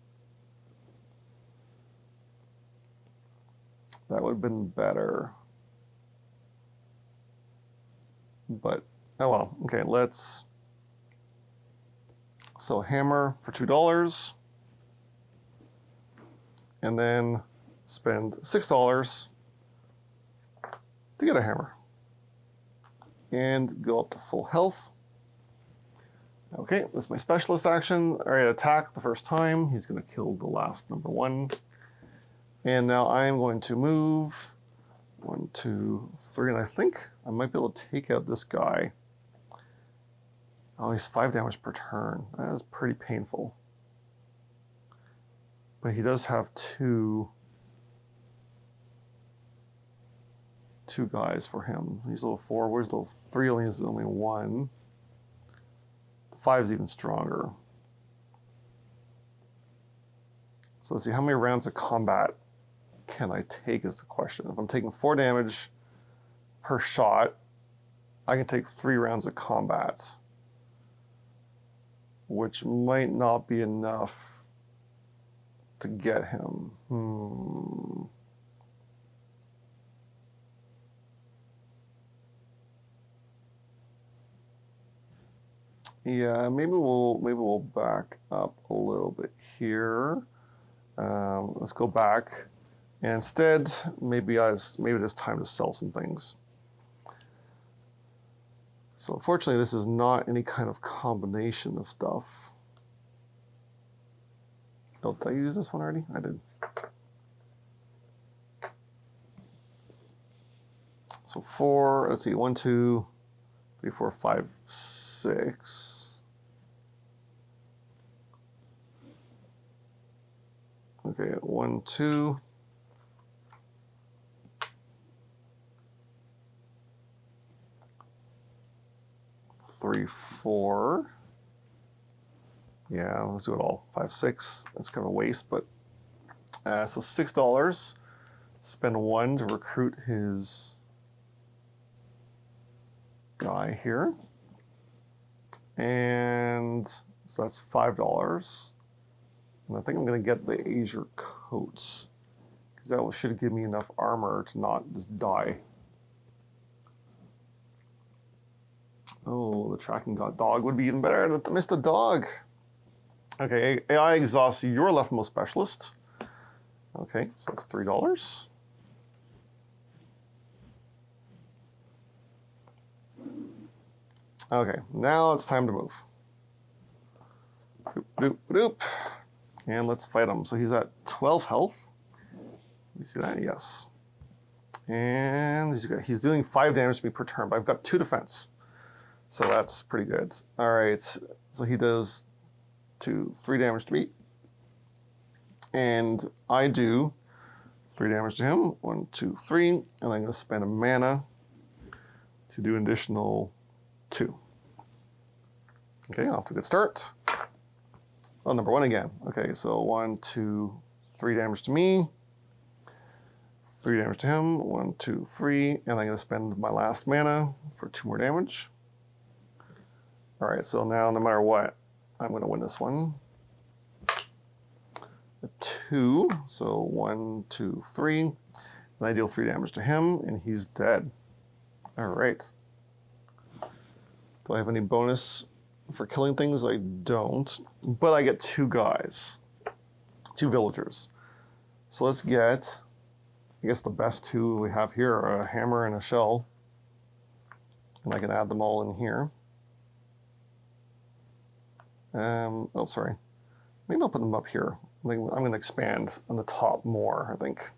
That would have been better. But, oh well. Okay, let's... So hammer for $2. And then spend $6 to get a hammer. And go up to full health. Okay, that's my specialist action. All right, attack the first time. He's going to kill the last number 1. And now I'm going to move 1, 2, 3, and I think I might be able to take out this guy. Oh, he's 5 damage per turn. That is pretty painful. But he does have two guys for him. He's level 4. Where's level 3? Only is only 1. 5 is even stronger. So let's see, how many rounds of combat can I take is the question. If I'm taking 4 damage per shot, I can take 3 rounds of combat, which might not be enough to get him. Yeah, maybe we'll back up a little bit here. Let's go back, and instead, maybe it is time to sell some things. So unfortunately, this is not any kind of combination of stuff. Oh, did I use this one already? I did. So 4. Let's see, 1, 2, 3, 4, 5, 6. Okay, 1, 2. Three, 4. Yeah, let's do it all. 5, 6. That's kind of a waste, but so $6. Spend 1 to recruit his guy here, and so that's $5. And I think I'm going to get the azure coat, because that should give me enough armor to not just die. Oh, the tracking dog would be even better. I missed a dog. Okay, AI exhausts your leftmost specialist. Okay, so that's $3. Okay, now it's time to move. Doop, doop, doop. And let's fight him. So he's at 12 health. You see that? Yes. And he's doing 5 damage to me per turn, but I've got 2 defense. So that's pretty good. All right, so he does 3 damage to me. And I do 3 damage to him. 1, 2, 3. And I'm going to spend a mana to do an additional 2. Okay, off to a good start. Oh, number 1 again. Okay, so 1, 2, 3 damage to me. 3 damage to him. 1, 2, 3. And I'm going to spend my last mana for 2 more damage. All right, so now no matter what, I'm going to win this one. A 2, so 1, 2, 3. And I deal 3 damage to him, and he's dead. All right. Do I have any bonus for killing things? I don't, but I get 2 guys, 2 villagers. So let's get, I guess the best 2 we have here are a hammer and a shell. And I can add them all in here. Oh, sorry. Maybe I'll put them up here. I'm going to expand on the top more, I think.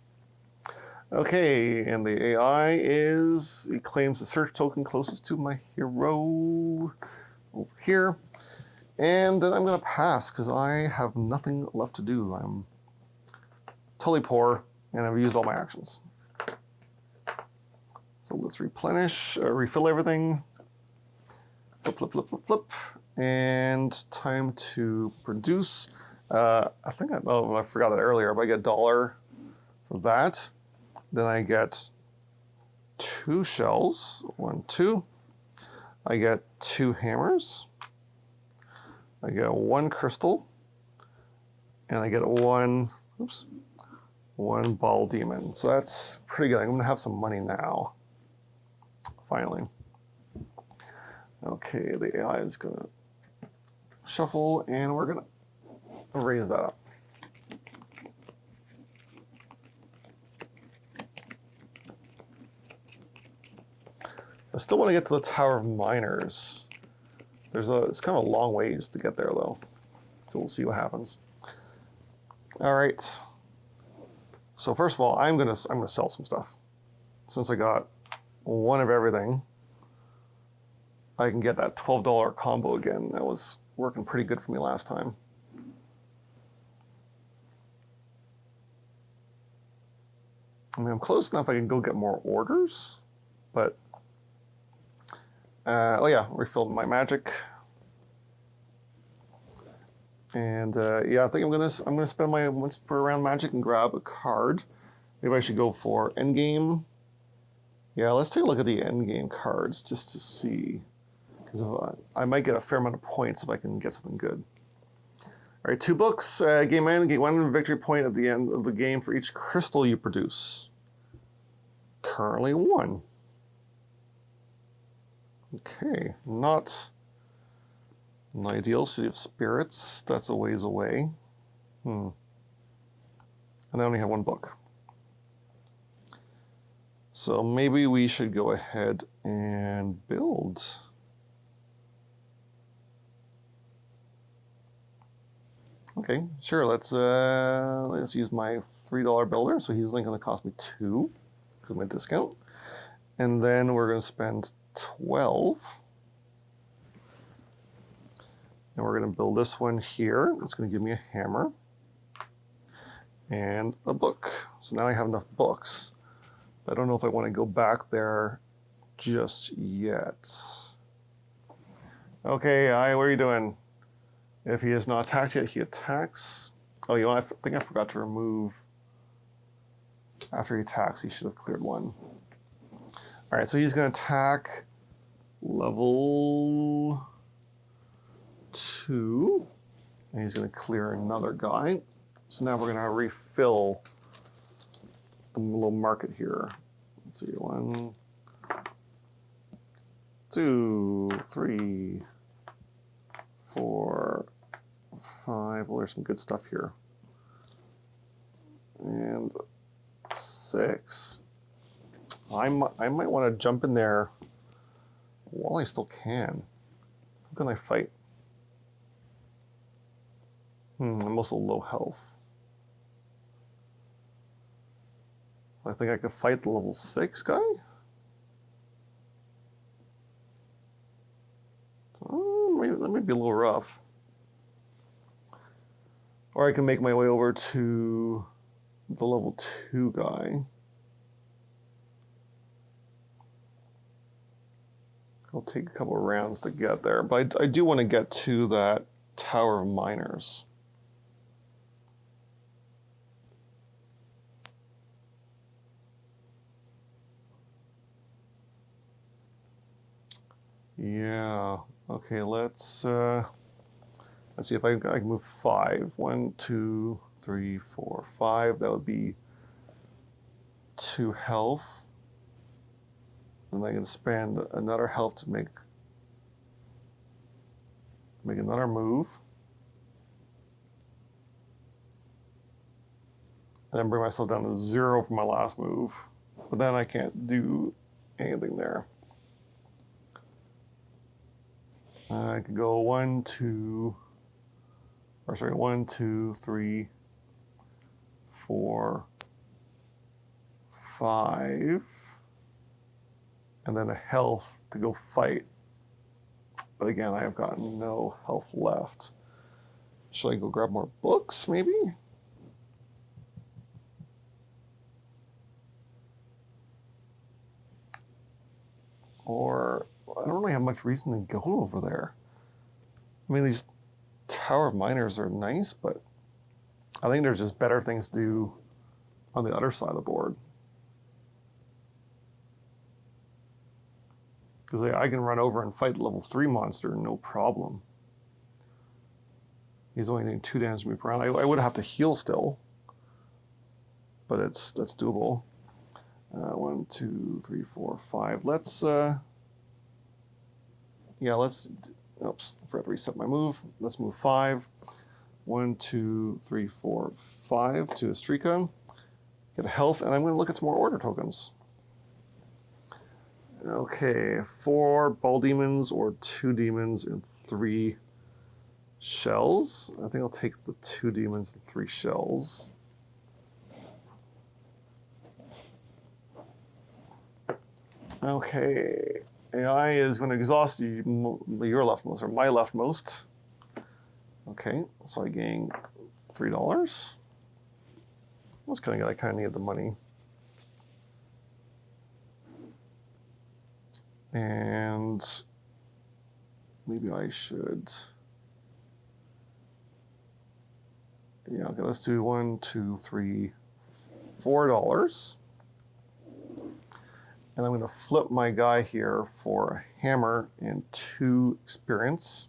Okay, and the AI it claims the search token closest to my hero over here. And then I'm going to pass because I have nothing left to do. I'm totally poor, and I've used all my actions. So let's refill everything. Flip, flip, flip, flip, flip. And time to produce. I think I forgot it earlier, but I get $1 for that. Then I get 2 shells. 1, 2. I get 2 hammers. I get 1 crystal. And I get one 1 ball demon. So that's pretty good. I'm going to have some money now. Finally. Okay, the AI is going to shuffle, and we're going to raise that up. I still want to get to the Tower of Miners. It's kind of a long ways to get there, though. So we'll see what happens. All right. So first of all, I'm gonna sell some stuff. Since I got 1 of everything, I can get that $12 combo again. That was working pretty good for me last time. I mean, I'm close enough I can go get more orders, but oh yeah, refilled my magic. And yeah, I think I'm gonna spend my once per round magic and grab a card. Maybe I should go for endgame. Yeah, let's take a look at the endgame cards just to see, because I might get a fair amount of points if I can get something good. All right, 2 books. Game end, get 1 victory point at the end of the game for each crystal you produce. Currently 1. Okay, not an ideal. City of Spirits, that's a ways away. And I only have 1 book. So maybe we should go ahead and build. Okay, sure, let's use my $3 builder. So he's only gonna cost me 2 because of my discount. And then we're gonna spend 12. And we're going to build this one here. It's going to give me a hammer and a book. So now I have enough books. I don't know if I want to go back there just yet. Okay, what are you doing? If he has not attacked yet, he attacks. Oh, you know, I think I forgot to remove. After he attacks, he should have cleared 1. All right, so he's going to attack level 2, and he's going to clear another guy. So now we're going to refill the little market here. Let's see, 1, 2, 3, 4, 5. Well, there's some good stuff here. And 6. I might want to jump in there while I still can. Who can I fight? I'm also low health. I think I could fight the level 6 guy. That might be a little rough. Or I can make my way over to the level 2 guy. It'll take a couple of rounds to get there, but I do want to get to that Tower of Miners. Yeah. Okay. Let's see if I can move 5. 1, 2, 3, 4, 5. That would be 2 health. And I can spend another health to make another move. And then bring myself down to 0 for my last move. But then I can't do anything there. I could go 1, 2, 3, 4, 5, and then a health to go fight. But again, I have got no health left. Should I go grab more books, maybe? Or I don't really have much reason to go over there. I mean, these Tower of Miners are nice, but I think there's just better things to do on the other side of the board. Because I can run over and fight level 3 monster, no problem. He's only doing 2 damage to me per round. I would have to heal still. but that's doable. 1, 2, 3, 4, 5. Let's oops, I forgot to reset my move. Let's move 5. 1, 2, 3, 4, 5 to Astrika. Get a health, and I'm going to look at some more order tokens. Okay, 4 ball demons or 2 demons and 3 shells. I think I'll take the 2 demons and 3 shells. Okay, AI is going to exhaust you, your leftmost, or my leftmost. Okay, so I gain $3. That's kind of good. I kind of need the money. And maybe I should. Yeah, okay, let's do $1, $2, $3, $4. And I'm going to flip my guy here for a hammer and 2 experience.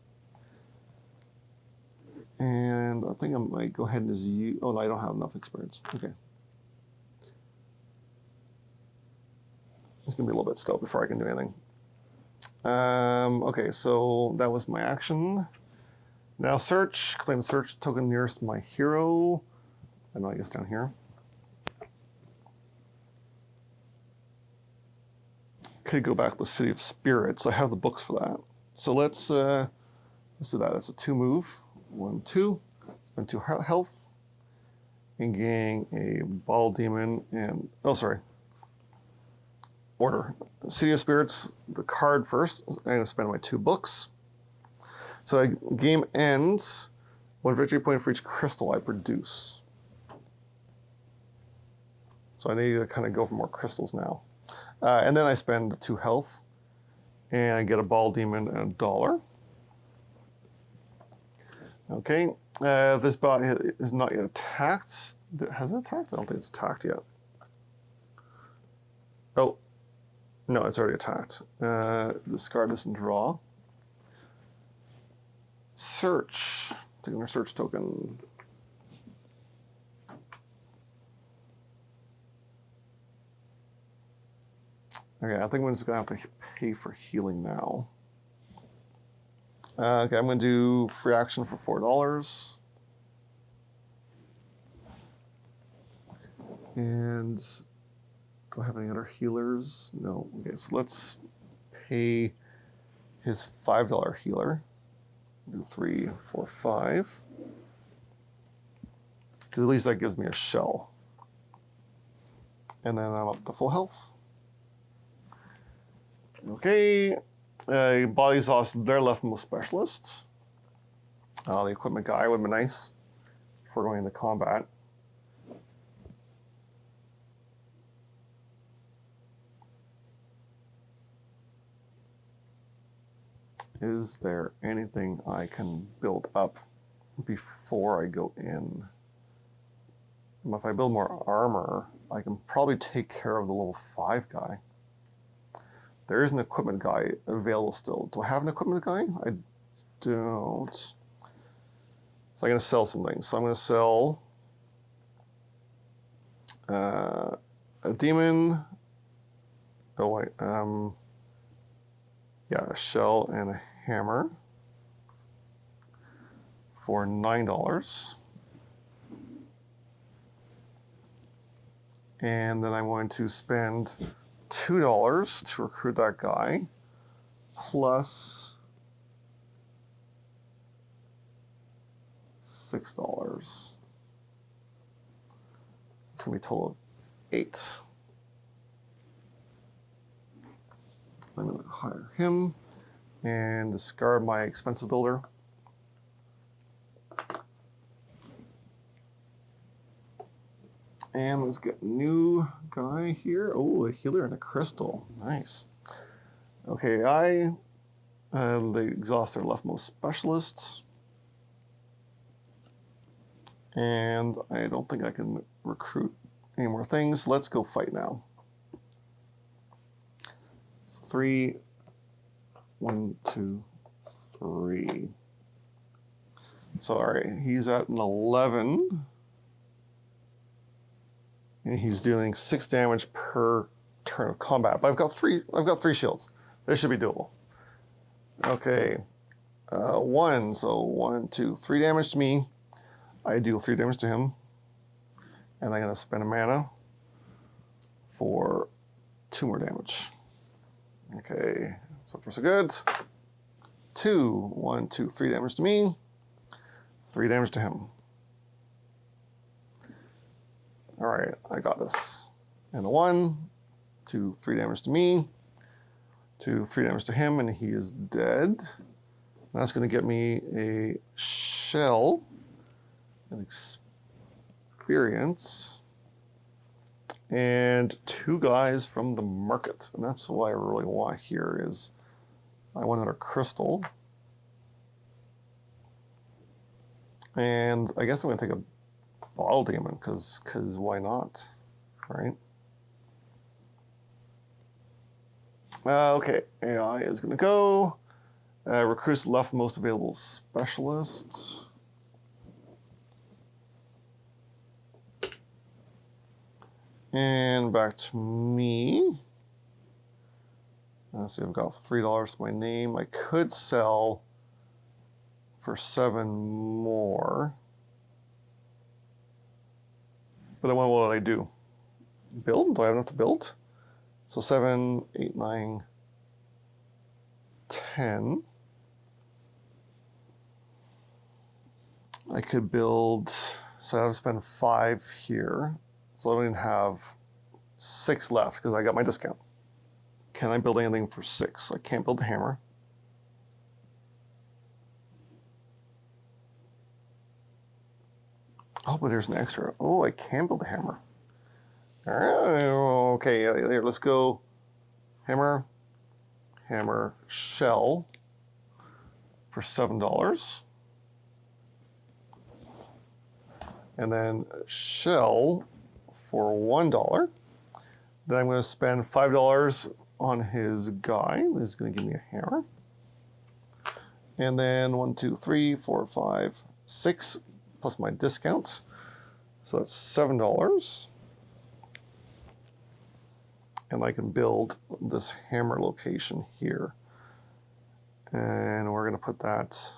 And I think I might go ahead and just use. Oh, no, I don't have enough experience. Okay. It's going to be a little bit still before I can do anything. Okay, so that was my action. Now search, claim search token nearest my hero. I know, I guess down here. Could go back to the City of Spirits. I have the books for that. So let's do that. That's a 2 move. 1, 2. Spend 2 health. And gain a ball demon and order. City of Spirits, the card first. I'm going to spend my 2 books. So game ends. 1 victory point for each crystal I produce. So I need to kind of go for more crystals now. And then I spend 2 health. And I get a ball demon and $1. Okay. This bot is not yet attacked. Has it attacked? I don't think it's attacked yet. Oh. No, it's already attacked. Discard this and draw. Search. Taking our search token. Okay, I think I'm just going to have to pay for healing now. Okay, I'm going to do free action for $4. And do I have any other healers? No. Okay, so let's pay his $5 healer. Do 3, 4, 5. Because at least that gives me a shell. And then I'm up to full health. Okay. Bodies lost their leftmost specialists. The equipment guy would be nice before going into combat. Is there anything I can build up before I go in? If I build more armor, I can probably take care of the level 5 guy. There is an equipment guy available still. Do I have an equipment guy? I don't. So I'm going to sell some things. So I'm going to sell a demon. Oh, wait. Yeah, a shell and a hammer for $9. And then I'm going to spend $2 to recruit that guy, plus $6. It's going to be a total of $8. I'm going to hire him and discard my expensive builder. And let's get a new guy here. Oh, a healer and a crystal. Nice. Okay, they exhaust their leftmost specialists. And I don't think I can recruit any more things. Let's go fight now. So 3, 1, 2, 3. So, all right, he's at an 11. And he's dealing 6 damage per turn of combat. But I've got three shields. This should be doable. Okay. 1, so 1, 2, 3 damage to me. I deal 3 damage to him. And I'm gonna spend a mana for 2 more damage. Okay, so far so good. 2, 1, 2, 3 damage to me. 3 damage to him. All right, I got this. And a 1, 2, 3 damage to me. 2, 3 damage to him, and he is dead. That's going to get me a shell, an experience, and 2 guys from the market. And that's what I really want here is I want another crystal. And I guess I'm going to take a bottle demon because why not, right? Okay, AI is going to go. Recruits leftmost available specialists. And back to me. Let's see, I've got $3 for my name. I could sell for 7 more. But what will I do? Build? Do I have enough to build? So 7, 8, 9, 10. I could build, so I have to spend 5 here. So I don't even have 6 left because I got my discount. Can I build anything for 6? I can't build a hammer. Oh, but there's an extra. Oh, I can build a hammer. All right, okay, here, let's go. Hammer, shell for $7. And then shell for $1. Then I'm going to spend $5 on his guy. He's going to give me a hammer. And then 1, 2, 3, 4, 5, 6 plus my discount. So that's $7. And I can build this hammer location here. And we're going to put that,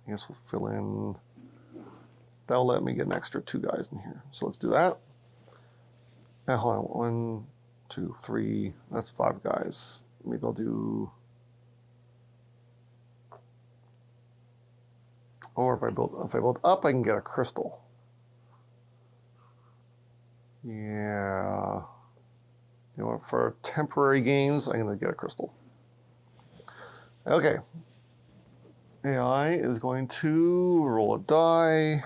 I guess we'll fill in, that'll let me get an extra 2 guys in here. So let's do that. Now hold on, 1, 2, 3, that's 5 guys. Maybe I'll do, or if I build up, I can get a crystal. Yeah. You know what, for temporary gains, I'm gonna get a crystal. Okay. AI is going to roll a die.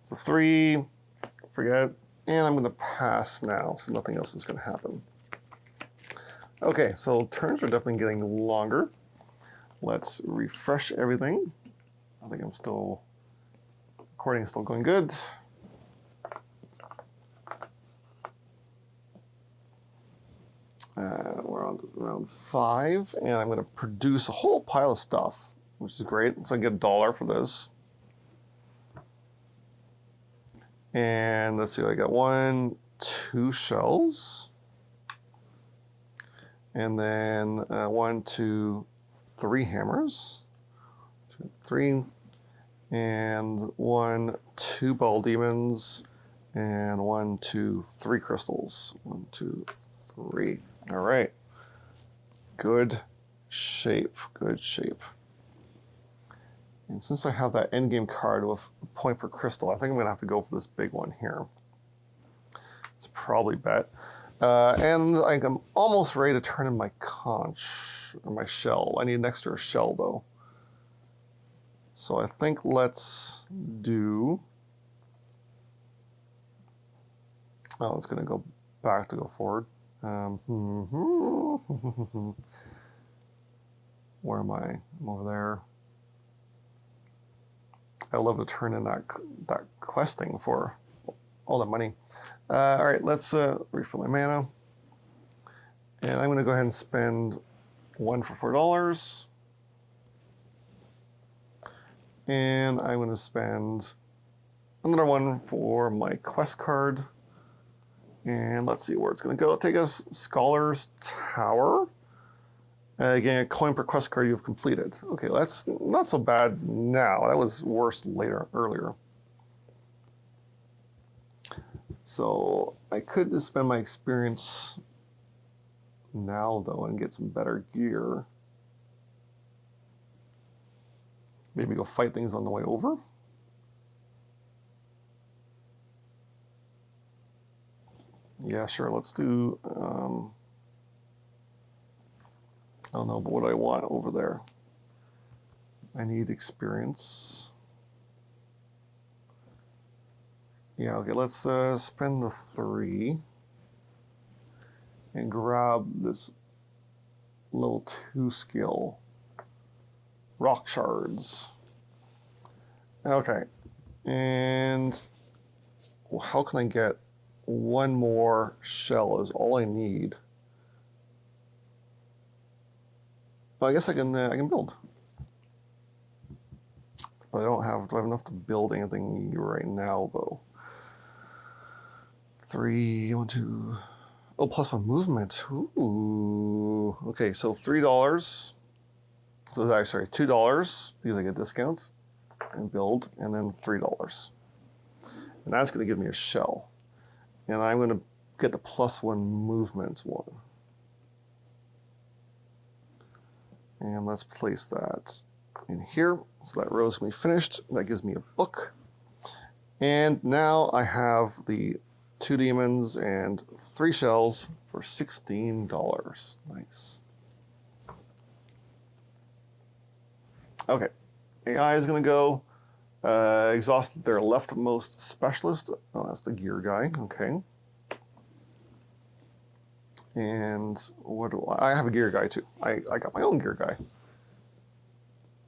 So 3, forget, and I'm gonna pass now, so nothing else is gonna happen. Okay, so turns are definitely getting longer. Let's refresh everything. I think recording is still going good. We're on to round 5, and I'm going to produce a whole pile of stuff, which is great. So I get $1 for this. And let's see, I got 1, 2 shells. And then 1, 2, 3 hammers. 2, 3. And 1, 2 ball demons. And 1, 2, 3 crystals. 1, 2, 3. All right. Good shape. Good shape. And since I have that endgame card with a point per crystal, I think I'm going to have to go for this big one here. It's probably bet. And I'm almost ready to turn in my conch, or my shell. I need an extra shell, though. So I think let's do... Oh, it's going to go back to go forward. Where am I? I'm over there. I love to turn in that questing for all that money. All right, let's refill my mana. And I'm going to go ahead and spend 1 for $4. And I'm going to spend another one for my quest card. And let's see where it's going to go. Take us Scholar's Tower. Again, a coin per quest card you've completed. Okay, that's not so bad now. That was worse earlier. So I could just spend my experience now, though, and get some better gear. Maybe go fight things on the way over. Yeah, sure, let's do... I don't know, but what do I want over there? I need experience. Yeah, okay, let's spend the 3 and grab this level 2 skill. Rock shards. Okay, and how can I get one more shell is all I need. Well, I guess I can build. But do I have enough to build anything right now, though? 3, 1, 2. Oh, +1 movement. Ooh. Okay, so $3. So sorry, $2 because I get discounts and build, and then $3. And that's going to give me a shell. And I'm going to get the +1 movement one. And let's place that in here. So that row's going to be finished. That gives me a book. And now I have the 2 demons and 3 shells for $16. Nice. Okay. AI is going to go exhaust their leftmost specialist. Oh, that's the gear guy. Okay. And what do I have a gear guy too. I got my own gear guy.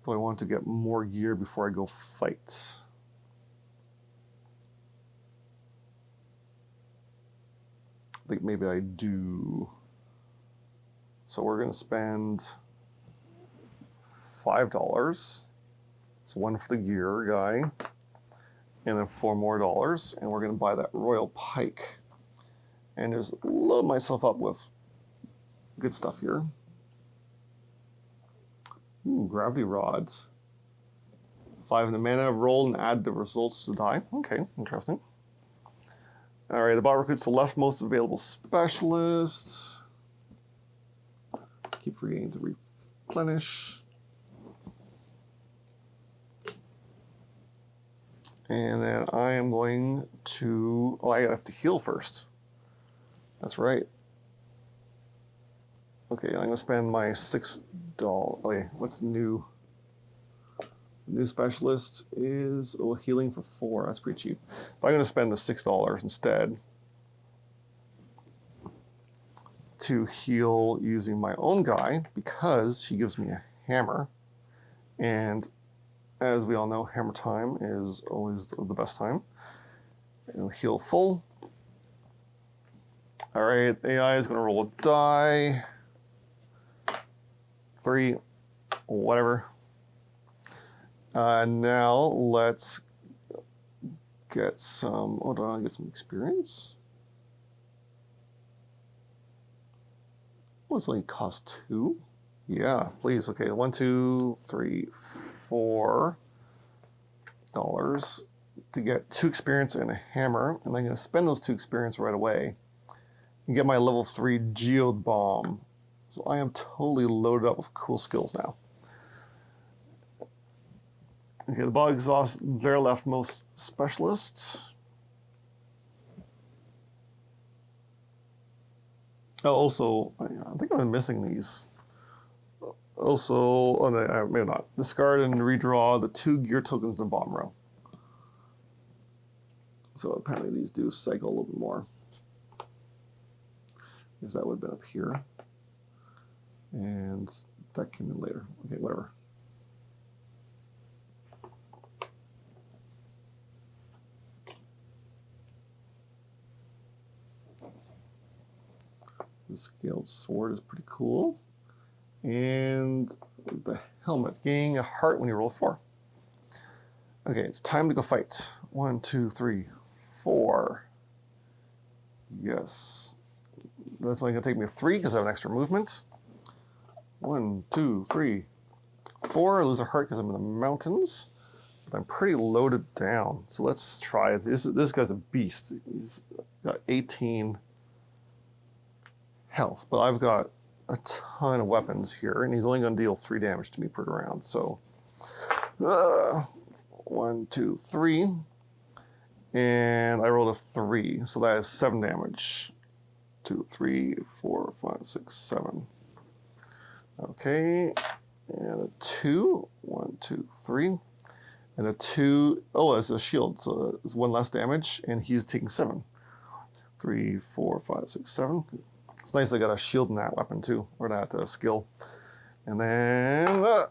Do I want to get more gear before I go fight? I think maybe I do. So we're going to spend $5. So 1 for the gear guy, and then $4 more, and we're going to buy that royal pike. And just load myself up with good stuff here. Ooh, gravity rods. 5 in the mana, roll and add the results to die. Okay, interesting. All right, the bot recruits the leftmost available specialist. Keep forgetting to replenish. And then I am going to, oh, I have to heal first. That's right. Okay, I'm gonna spend my $6. Okay, what's new? New specialist is healing for 4. That's pretty cheap. But I'm gonna spend the $6 instead to heal using my own guy because he gives me a hammer, and as we all know, hammer time is always the best time. And heal full. All right, AI is gonna roll a die. 3, whatever. Now let's get some, hold on, get some experience. What's only cost 2? Yeah, please. Okay, 1, 2, 3, $4 to get 2 experience and a hammer, and I'm going to spend those 2 experience right away and get my level 3 geode bomb. So I am totally loaded up with cool skills now. Okay, the bot exhausts their leftmost specialists. Oh, also, I think I'm missing these. Also, oh, no, maybe not. Discard and redraw the 2 gear tokens in the bottom row. So apparently these do cycle a little bit more. Because that would have been up here. And that came in later. Okay, whatever. The scaled sword is pretty cool. And the helmet, gaining a heart when you roll 4. Okay, it's time to go fight. 1, 2, 3, 4. Yes. That's only going to take me 3 because I have an extra movement. 1, 2, 3, 4. I lose a heart because I'm in the mountains. But I'm pretty loaded down. So let's try it. This guy's a beast. He's got 18 health. But I've got a ton of weapons here. And he's only going to deal 3 damage to me per round. So 1, 2, 3. And I rolled a 3. So that is 7 damage. 2, 3, 4, 5, 6, 7. Okay, and a 2. 1, 2, 3. And a 2. Oh, it's a shield, so it's 1 less damage, and he's taking 7. 3, 4, 5, 6, 7. It's nice I got a shield in that weapon too, or that skill. And then a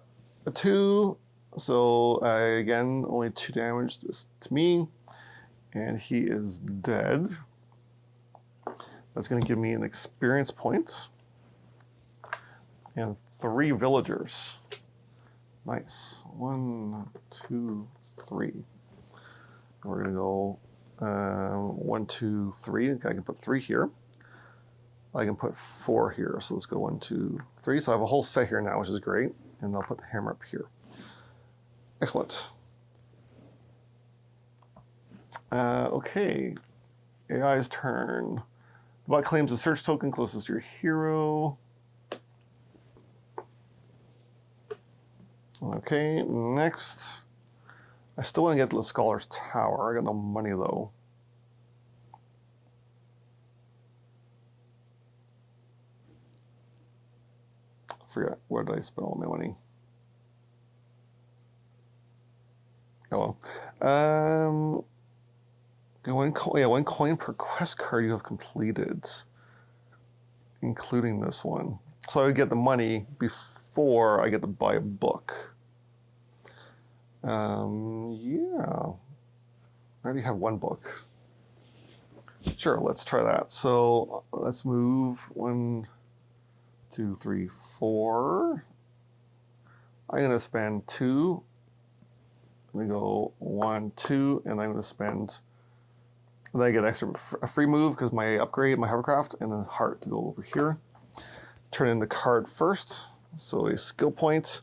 2. So again, only 2 damage to me, and he is dead. That's going to give me an experience point and 3 villagers. Nice. 1, 2, 3. And we're going to go 1, 2, 3. Okay, I can put 3 here. I can put 4 here. So let's go 1, 2, 3. So I have a whole set here now, which is great. And I'll put the hammer up here. Excellent. Okay. AI's turn. The bot claims the search token closest to your hero. Okay, next. I still want to get to the Scholar's Tower. I got no money though. I forget, where did I spend all my money? Oh well. One coin per quest card you have completed, including this one. So I would get the money before I get to buy a book. Yeah. I already have 1 book. Sure, let's try that. So let's move 1, 2, 3, 4. I'm going to spend 2. I'm going to go 1, 2, and I'm going to spend. And then I get a free move because my upgrade, my hovercraft, and then heart to go over here. Turn in the card first. So a skill point.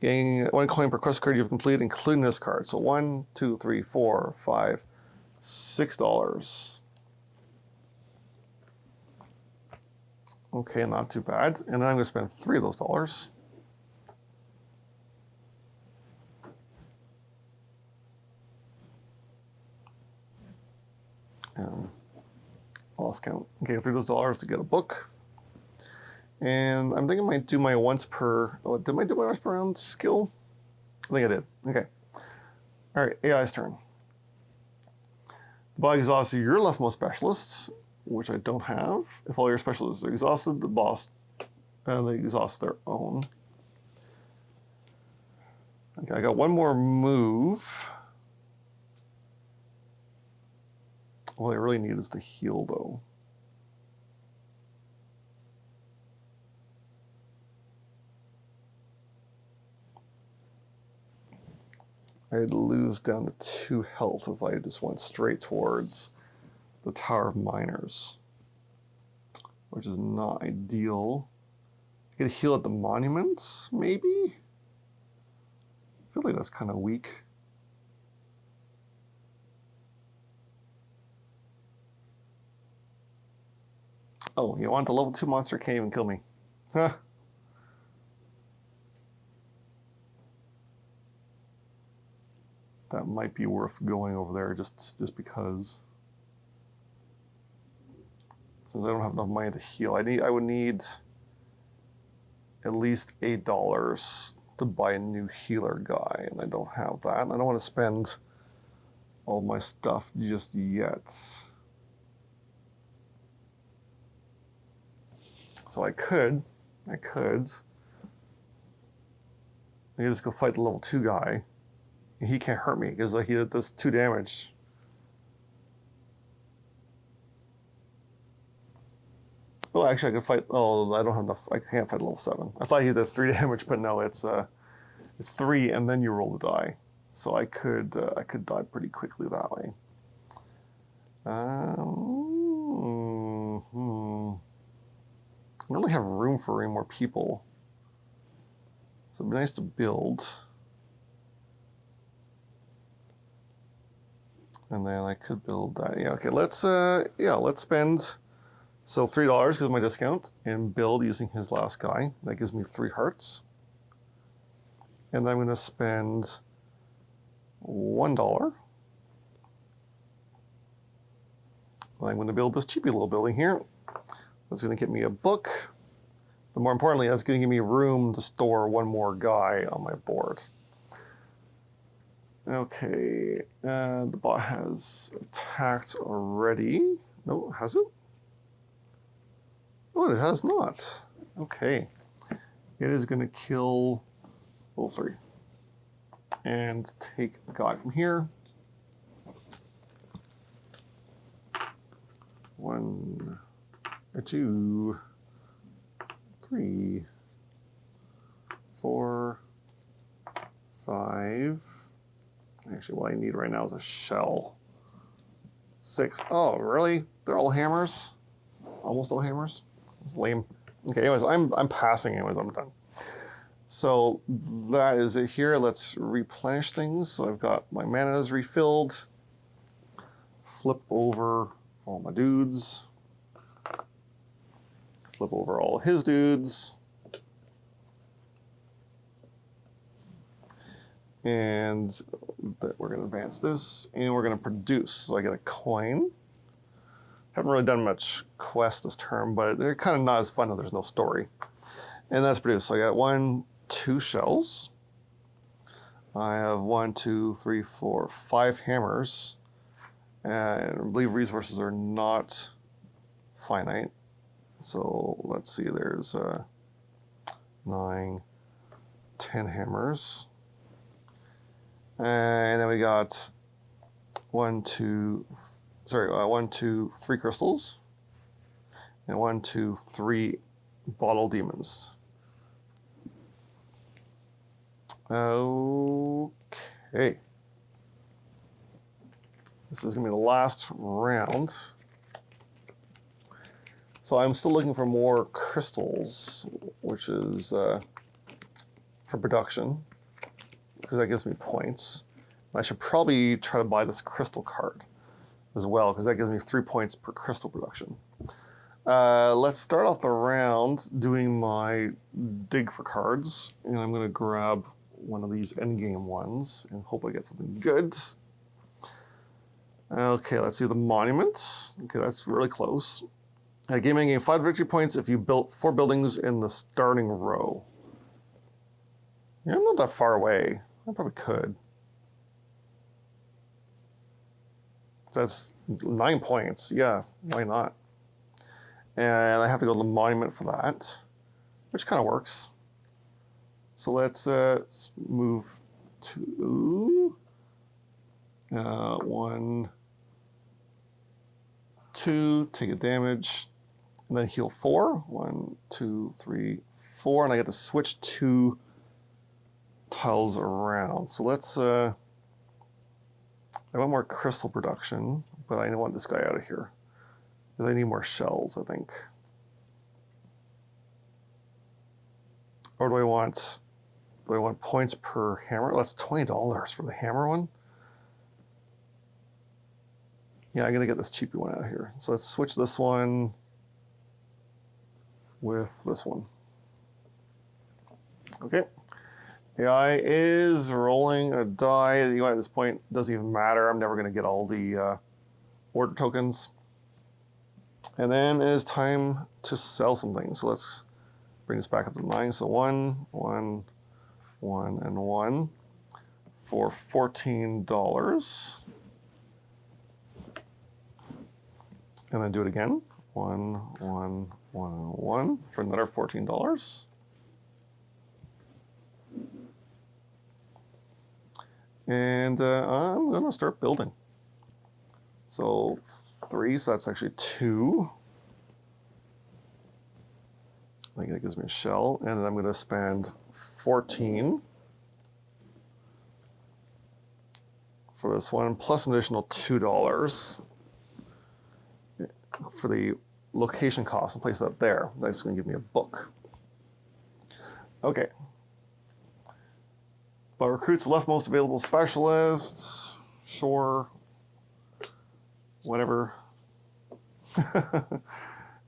Getting 1 coin per quest card you've completed, including this card. So 1, 2, 3, 4, 5, $6. Okay, not too bad. And then I'm going to spend 3 of those dollars. Lost count. Okay, 3 of those dollars to get a book. And I'm thinking I might do my once per. Oh, did I do my once per round skill? I think I did. Okay. All right, AI's turn. The bot exhausts your leftmost specialists, which I don't have. If all your specialists are exhausted, the boss they exhaust their own. Okay, I got 1 more move. All I really need is to heal, though. I'd lose down to 2 health if I just went straight towards the Tower of Miners, which is not ideal. I could heal at the monuments, maybe? I feel like that's kind of weak. Oh, you want the level 2 monster can't even kill me. Huh. That might be worth going over there just because. Since I don't have enough money to heal, I would need at least $8 to buy a new healer guy, and I don't have that. I don't want to spend all my stuff just yet. So I could just go fight the level 2 guy. And he can't hurt me because he does 2 damage. Oh, actually, I could fight. Oh, I don't have enough. I can't fight level 7. I thought he did 3 damage, but no, it's 3, and then you roll the die. So I could die pretty quickly that way. I don't really have room for any more people. So it'd be nice to build. And then I could build that. Yeah, okay, let's spend so $3 because of my discount and build using his last guy. That gives me 3 hearts. And then I'm gonna spend $1. I'm gonna build this cheapy little building here. That's gonna get me a book. But more importantly, that's gonna give me room to store 1 more guy on my board. Okay, the bot has attacked already. No, has it? Oh, it has not. Okay. It is going to kill all 3. And take a guy from here. 1, 2, 3, 4, 5. Actually, what I need right now is a shell. 6. Oh, really? They're all hammers? Almost all hammers? It's lame. Okay, anyways, I'm passing anyways, I'm done. So that is it here. Let's replenish things. So I've got my mana is refilled. Flip over all my dudes. Flip over all his dudes. And we're going to advance this, and we're going to produce. So I get a coin. Haven't really done much quest this term, but they're kind of not as fun if there's no story. And that's produced. So I got 1, 2 shells. I have 1, 2, 3, 4, 5 hammers. And I believe resources are not finite. So let's see, there's 9, 10 hammers. And then we got 1, 2, 3 crystals, and 1, 2, 3 bottle demons. Okay. This is gonna be the last round. So I'm still looking for more crystals, which is for production, because that gives me points. I should probably try to buy this crystal card as well, because that gives me 3 points per crystal production. Let's start off the round doing my dig for cards, and I'm gonna grab one of these endgame ones and hope I get something good. Okay, let's see the monument. Okay, that's really close. Game endgame 5 victory points if you built 4 buildings in the starting row. Yeah, I'm not that far away. I probably could. That's 9 points. Yeah, why not? And I have to go to the monument for that, which kind of works. So let's move to 1, 2, take a damage, and then heal 4. 1, 2, 3, 4, and I get to switch 2 tiles around. So let's. I want more crystal production, but I want this guy out of here because I need more shells, I think. Or do I want points per hammer? That's $20 for the hammer one. Yeah, I'm gonna get this cheapy one out of here. So let's switch this one with this one. Okay. AI is rolling a die. At this point, doesn't even matter. I'm never gonna get all the order tokens. And then it is time to sell some things. So let's bring this back up to 9. So 1, 1, 1, and 1 for $14. And then do it again. 1, 1, 1, and 1 for another $14. And I'm gonna start building. So 3, so that's actually 2. I think that gives me a shell, and then I'm gonna spend 14. for this one, plus an additional $2 for the location cost and place that there. That's going to give me a book. Okay. But recruits leftmost available specialists. Sure. Whatever.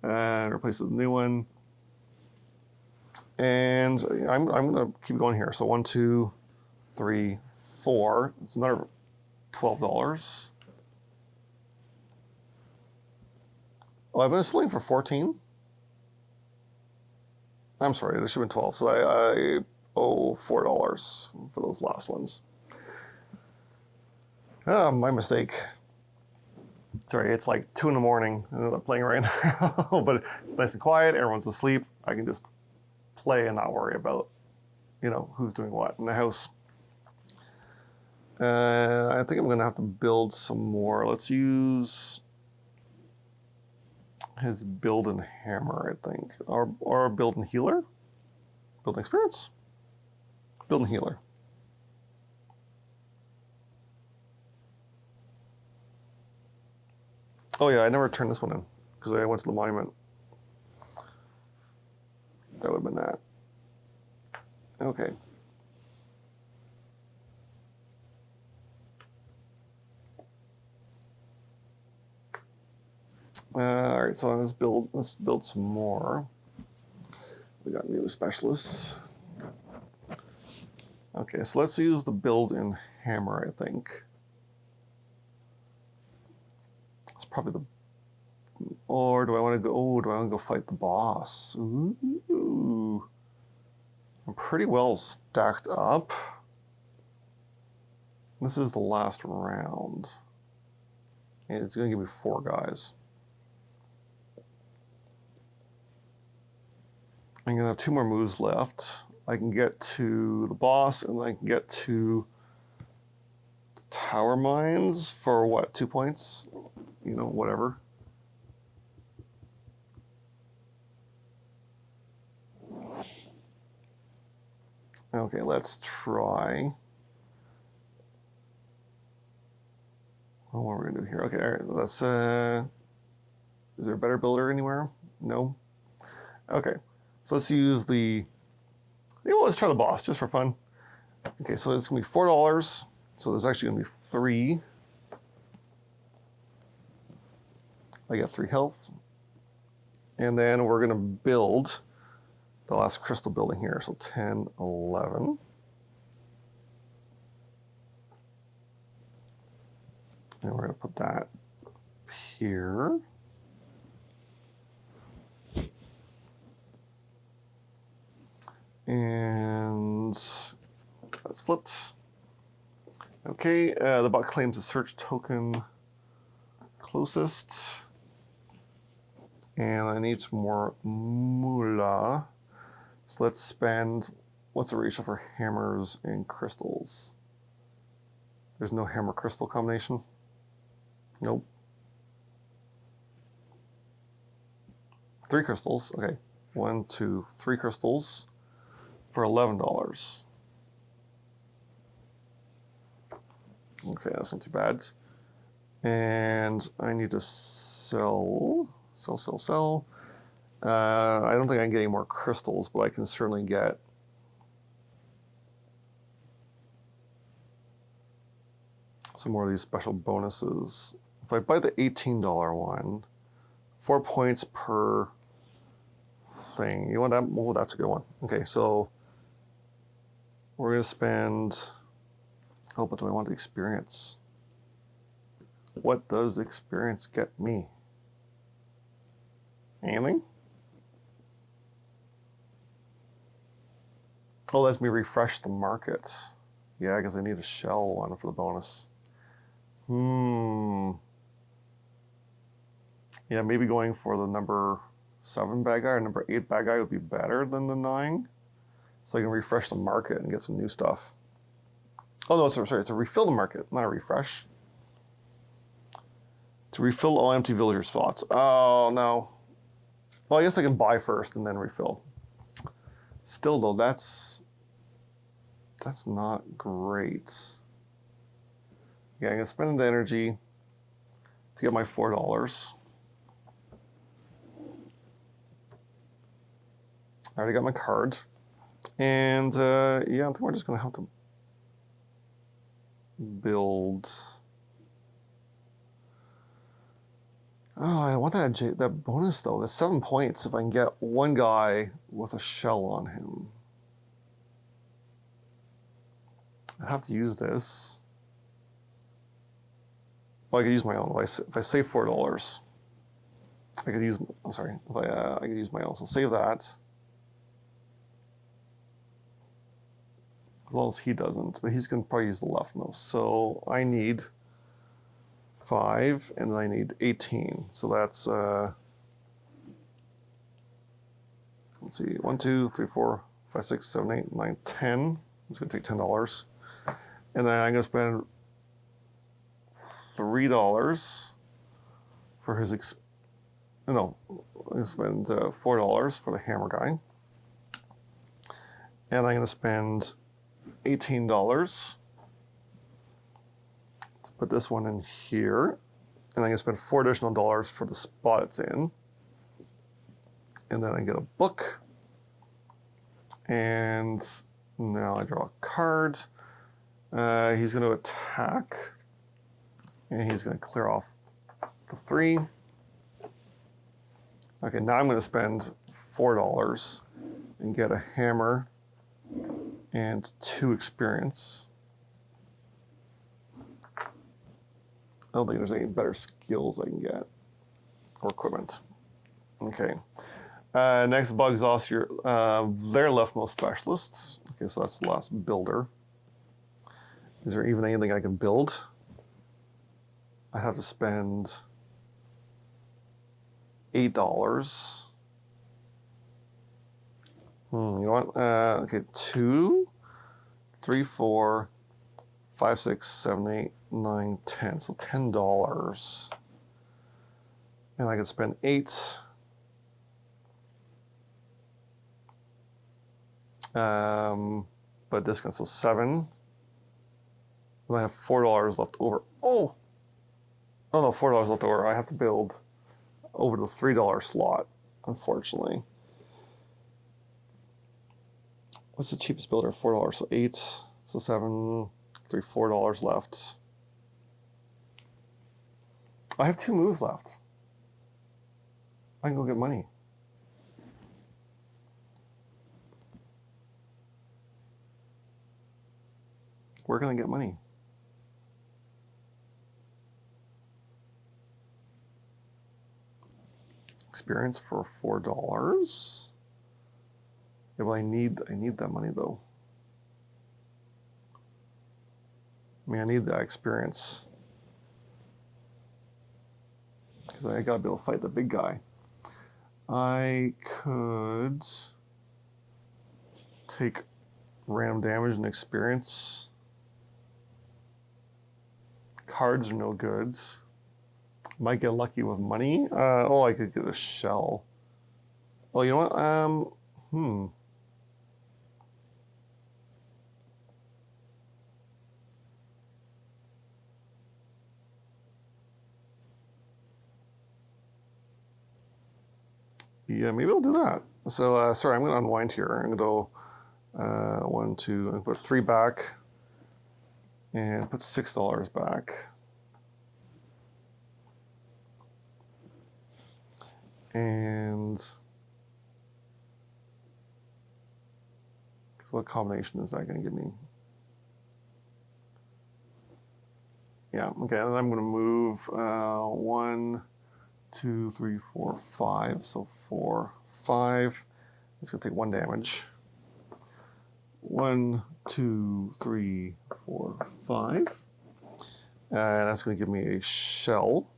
And replace it with a new one. And I'm going to keep going here. So 1, 2, 3, 4. It's another $12. Oh, I've been selling for 14. I'm sorry, it should have been 12. So I owe $4 for those last ones. Ah, my mistake. Sorry, it's like 2 in the morning. I'm playing right now, but it's nice and quiet. Everyone's asleep. I can just play and not worry about, who's doing what in the house. I think I'm going to have to build some more. Let's use his build and hammer, I think. Or build and healer? Build and experience? Build and healer. Oh yeah, I never turned this one in because I went to the monument. That would have been that. Okay. All right, so let's build some more. We got new specialists. Okay, so let's use the build in hammer, I think. It's probably the, or do I want to go fight the boss? Ooh. I'm pretty well stacked up. This is the last round. And it's going to give me 4 guys. I'm going to have 2 more moves left. I can get to the boss, and I can get to the tower mines for what, 2 points? Whatever. Okay, let's try. Oh, what are we going to do here? Okay, all right, let's, is there a better builder anywhere? No? Okay, so let's use let's try the boss, just for fun. Okay, so it's going to be $4, so there's actually going to be 3. I got 3 health. And then we're going to build the last crystal building here, so 10, 11. And we're going to put that here. And that's flipped. Okay, the bot claims a search token closest. And I need some more moolah. So let's spend, what's the ratio for hammers and crystals? There's no hammer crystal combination? Nope. 3 crystals, okay. 1, 2, 3 crystals for $11. Okay, that's not too bad. And I need to sell. I don't think I can get any more crystals, but I can certainly get some more of these special bonuses. If I buy the $18 one, 4 points per thing. You want that? Oh, that's a good one. Okay, so we're going to spend, oh, but do I want the experience? What does experience get me? Anything? Oh, lets me refresh the market. Yeah, because I need a shell one for the bonus. Yeah, maybe going for the number 7 bad guy or number 8 bad guy would be better than the 9. So I can refresh the market and get some new stuff. Oh no, sorry, it's a refill the market, not a refresh. To refill all empty villager spots. Oh no. Well, I guess I can buy first and then refill. Still though, that's not great. Yeah, I'm gonna spend the energy to get my $4. I already got my card. And yeah, I think we're just gonna have to build. Oh, I want that bonus though. The 7 points if I can get one guy with a shell on him. I have to use this. Well, I could use my own. If I save $4, I could use. I'm sorry. If I could use my own. So save that. As long as he doesn't, but he's gonna probably use the leftmost. So I need 5, and then I need 18. So that's let's see, 1, 2, 3, 4, 5, 6, 7, 8, 9, 10. It's gonna take $10, and then I'm gonna spend $3 for his. No, I'm gonna spend $4 for the hammer guy, and I'm gonna spend $18 to put this one in here, and I'm gonna spend $4 additional for the spot it's in, and then I get a book, and now I draw a card. He's gonna attack, and he's gonna clear off the 3. Okay, now I'm gonna spend $4 and get a hammer and 2 experience. I don't think there's any better skills I can get or equipment. Okay. Next, bug exhaust their leftmost specialists. Okay, so that's the last builder. Is there even anything I can build? I have to spend $8. You know what? Okay, 2, 3, 4, 5, 6, 7, 8, 9, 10. So $10. And I can spend 8. But discount, so 7. And I have $4 left over. Oh no, $4 left over. I have to build over the $3 slot, unfortunately. What's the cheapest builder? $4. So 8, so 7, 3, $4 left. I have 2 moves left. I can go get money. Where can I get money? Experience for $4. Yeah, well, I need that money though. I mean, I need that experience because I gotta be able to fight the big guy. I could take random damage and experience. Cards are no goods. Might get lucky with money. Oh, I could get a shell. Oh, you know what? Yeah, maybe I'll do that. So, sorry, I'm going to unwind here. I'm going to go 1, 2, and put 3 back, and put $6 back. And what combination is that going to give me? Yeah, okay, and then I'm going to move 1, 2, 3, 4, 5. So 4, 5. It's going to take 1 damage. 1, 2, 3, 4, 5. And that's going to give me a shell.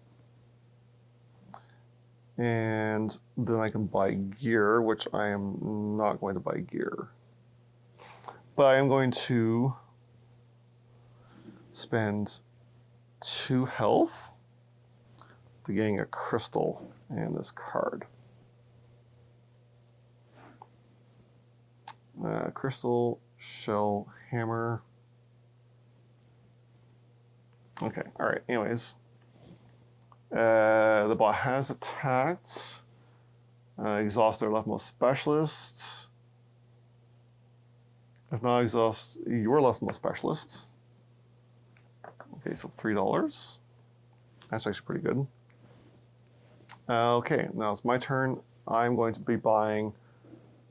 And then I can buy gear, which I am not going to buy gear. But I am going to spend 2 health to getting a crystal and this card. Crystal, shell, hammer. Okay, all right. Anyways, the bot has attacked. Exhaust their leftmost specialists. If not, exhaust your leftmost specialists. Okay, so $3. That's actually pretty good. Okay, now it's my turn. I'm going to be buying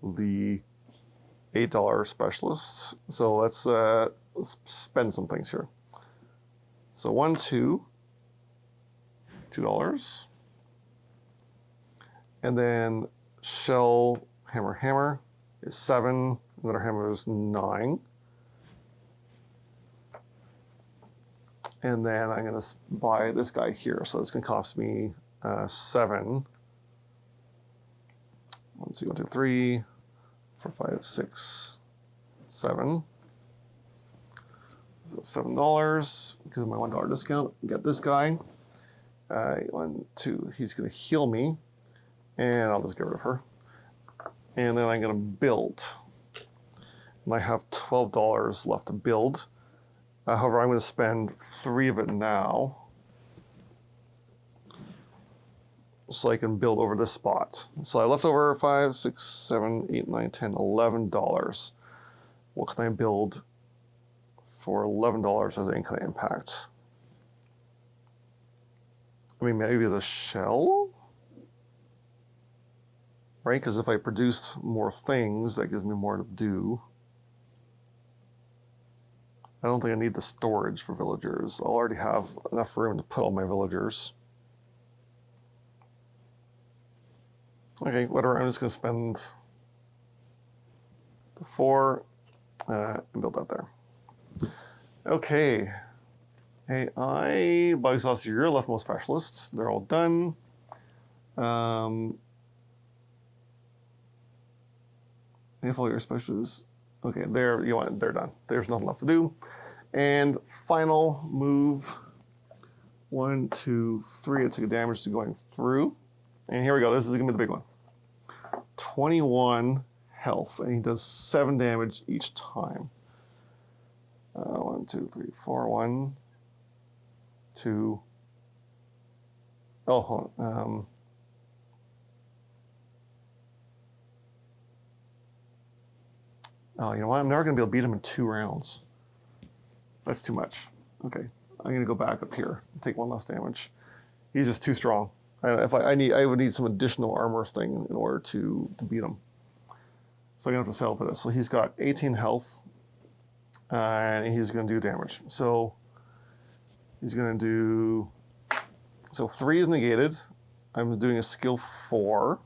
the $8 specialists. So let's spend some things here. So 1, 2, $2. And then shell hammer is 7. Another hammer is 9. And then I'm going to buy this guy here. So it's going to cost me 7. 1, 2, 1, 2, 3, 4, 5, 6, 7. So $7 because of my $1 discount. Get this guy. 1, 2. He's going to heal me, and I'll just get rid of her. And then I'm going to build. And I have $12 left to build. However, I'm going to spend 3 of it now, so I can build over this spot. So I left over $5, 6, 7, 8, 9, 10, $11. What can I build for $11 as any kind of impact? I mean, maybe the shell? Right? Because if I produce more things, that gives me more to do. I don't think I need the storage for villagers. I'll already have enough room to put all my villagers. Okay, whatever, I'm just going to spend the 4 and build that there. Okay. Hey, I by exhausted your leftmost specialists. They're all done. If all your specialists, okay, they're done. There's nothing left to do. And final move. 1, 2, 3. I took a damage to going through. And here we go. This is going to be the big one. 21 health, and he does 7 damage each time. 1, 2, 3, 4. 1, 2. Oh, hold on. Oh, you know what? I'm never going to be able to beat him in 2 rounds. That's too much. Okay, I'm going to go back up here and take 1 less damage. He's just too strong. I would need some additional armor thing in order to beat him. So I'm going to have to settle for this. So he's got 18 health, and he's going to do damage. So he's going to do... So 3 is negated. I'm doing a skill 4.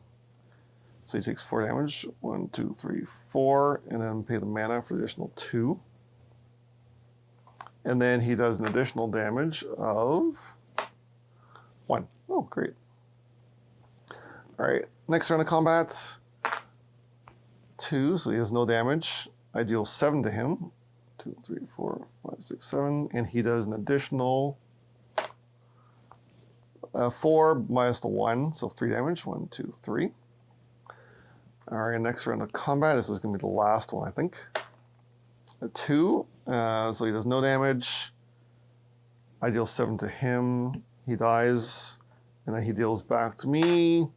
So he takes 4 damage. 1, 2, 3, 4. And then pay the mana for the additional 2. And then he does an additional damage of 1. Oh, great. All right, next round of combat. 2, so he has no damage. I deal 7 to him. 2, 3, 4, 5, 6, 7. And he does an additional 4 minus the 1, so 3 damage. 1, 2, 3. All right, next round of combat. This is going to be the last one, I think. 2, so he does no damage. I deal 7 to him. He dies, and then he deals back to me.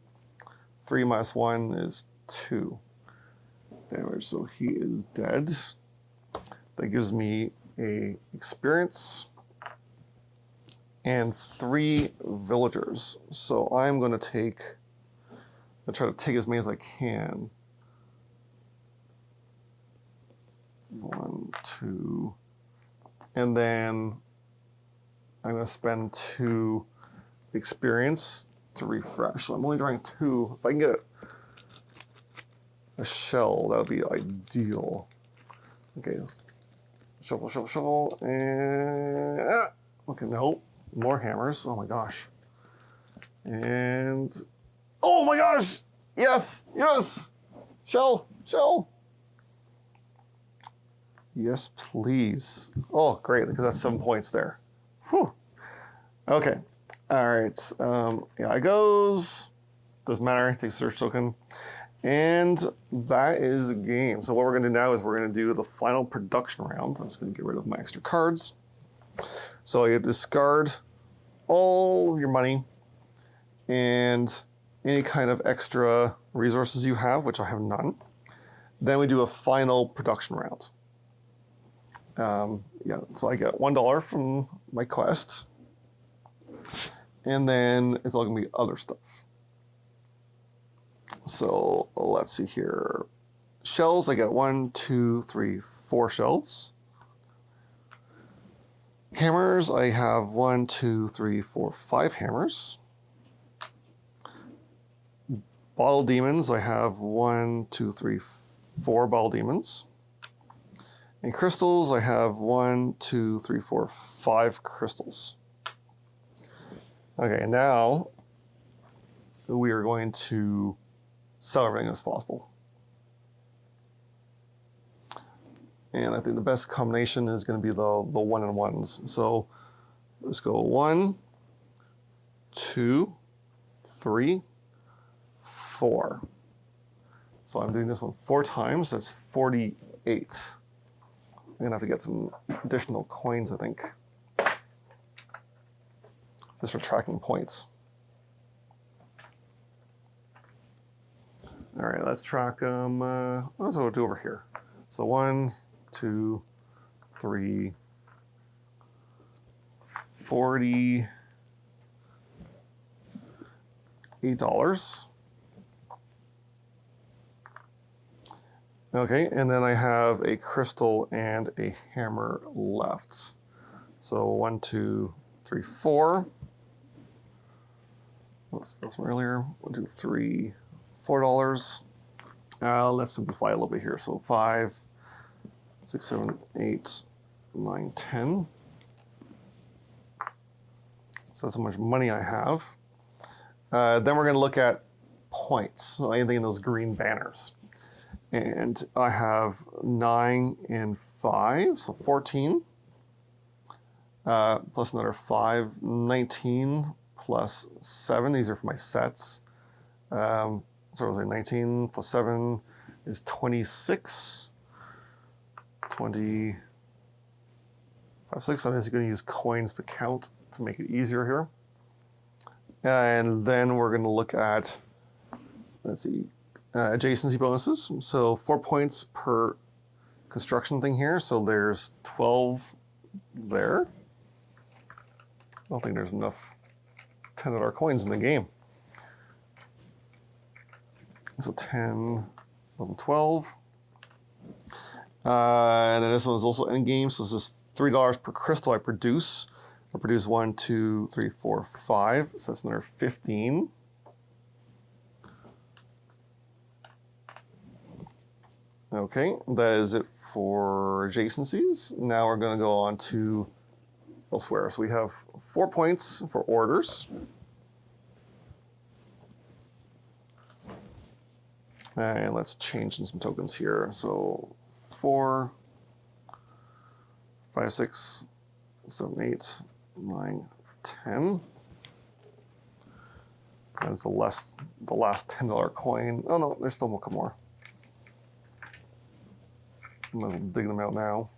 3 minus 1 is 2 damage, so he is dead. That gives me a experience and 3 villagers. So I'm going to try to take as many as I can. 1, 2, and then I'm going to spend 2 experience to refresh. So I'm only drawing 2. If I can get a shell, that would be ideal. Okay, shuffle, shuffle, shuffle, and okay, no, more hammers. Oh my gosh, and oh my gosh, yes, yes, shell, shell. Yes, please. Oh, great, because that's 7 points there. Whew. Okay. All right. Yeah, it goes. Doesn't matter. Takes a search token. And that is the game. So what we're going to do now is we're going to do the final production round. I'm just going to get rid of my extra cards. So you discard all of your money and any kind of extra resources you have, which I have none. Then we do a final production round. Yeah, so I get $1 from my quest, and then it's all gonna be other stuff. So let's see here. Shells, I get 1, 2, 3, 4 shells. Hammers, I have 1, 2, 3, 4, 5 hammers. Bottle demons, I have 1, 2, 3, 4 bottle demons. And crystals, I have 1, 2, 3, 4, 5 crystals. Okay, now we are going to sell everything as possible. And I think the best combination is going to be the 1 and 1s. So let's go 1, 2, 3, 4. So I'm doing this one 4 times. That's 48. I'm going to have to get some additional coins, I think, just for tracking points. All right, let's track them. Let's do over here. So 1, 2, 3, 48 $8. Okay, and then I have a crystal and a hammer left. So 1, 2, 3, 4. What's this one earlier? 1, 2, 3, $4. Let's simplify a little bit here. So 5, 6, 7, 8, 9, 10. So that's how much money I have. Then we're going to look at points. So anything in those green banners. And I have 9 and 5, so 14. Plus another 5, 19 plus 7. These are for my sets. So I was like 19 plus 7 is 26. 25, 6. I'm just going to use coins to count to make it easier here. And then we're going to look at, let's see, adjacency bonuses. So 4 points per construction thing here. So there's 12 there. I don't think there's enough $10 coins in the game. So 10, 11, 12. And then this one is also end game. So this is $3 per crystal I produce. I produce 1, 2, 3, 4, 5. So that's another 15. Okay, that is it for adjacencies. Now we're going to go on to elsewhere. So we have 4 points for orders. And let's change in some tokens here. So 4, 5, 6, 7, 8, 9, 10. That's the last $10 coin. Oh no, there's still a couple more. I'm digging them out now.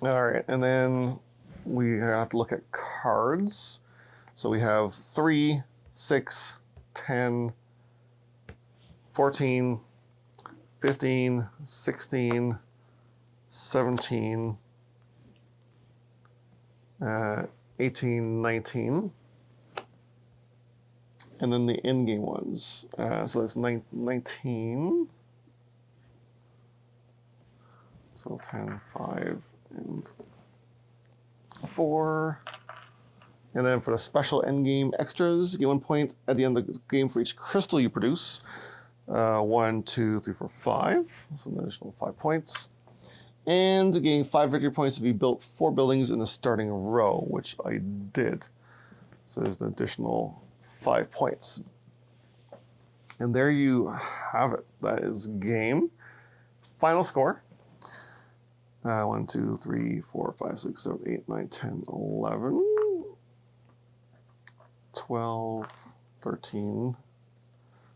All right, and then we have to look at cards. So we have 3, 6, 10, 14, 15, 16, 17, 18, 19. And then the in-game ones. So that's 19. So 10, 5, and 4. And then for the special end-game extras, you get 1 point at the end of the game for each crystal you produce. 1, 2, 3, 4, 5. So an additional 5 points. And to gain 5 victory points if you built 4 buildings in the starting row, which I did. So there's an additional 5 points. And there you have it. That is game. Final score. 1, 2, 3, 4, 5, 6, 7, 8, 9, 10, 11, 12, 13.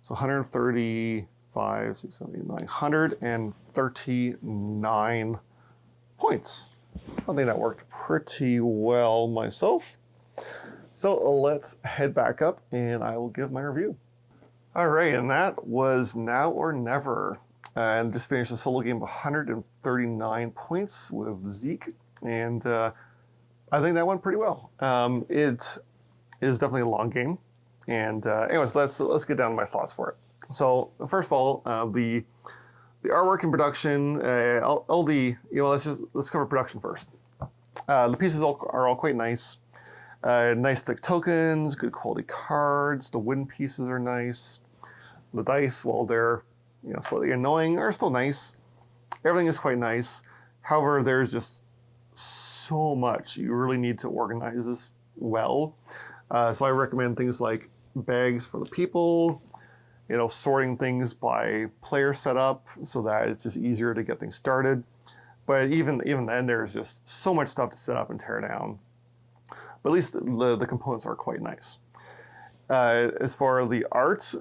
So 135, 6, 7, 8, 9, 139 points. I think that worked pretty well myself. So let's head back up and I will give my review. All right, and that was Now or Never. And just finished a solo game of 139 points with Zeke. And I think that went pretty well. It is definitely a long game. And anyways, let's get down to my thoughts for it. So first of all, the artwork and production, let's cover production first. The pieces are all quite nice. Nice thick tokens, good quality cards. The wooden pieces are nice. The dice, while they're slightly annoying, are still nice. Everything is quite nice. However, there's just so much. You really need to organize this well. So I recommend things like bags for the people, sorting things by player setup so that it's just easier to get things started. But even then, there's just so much stuff to set up and tear down. But at least the components are quite nice. As for the art,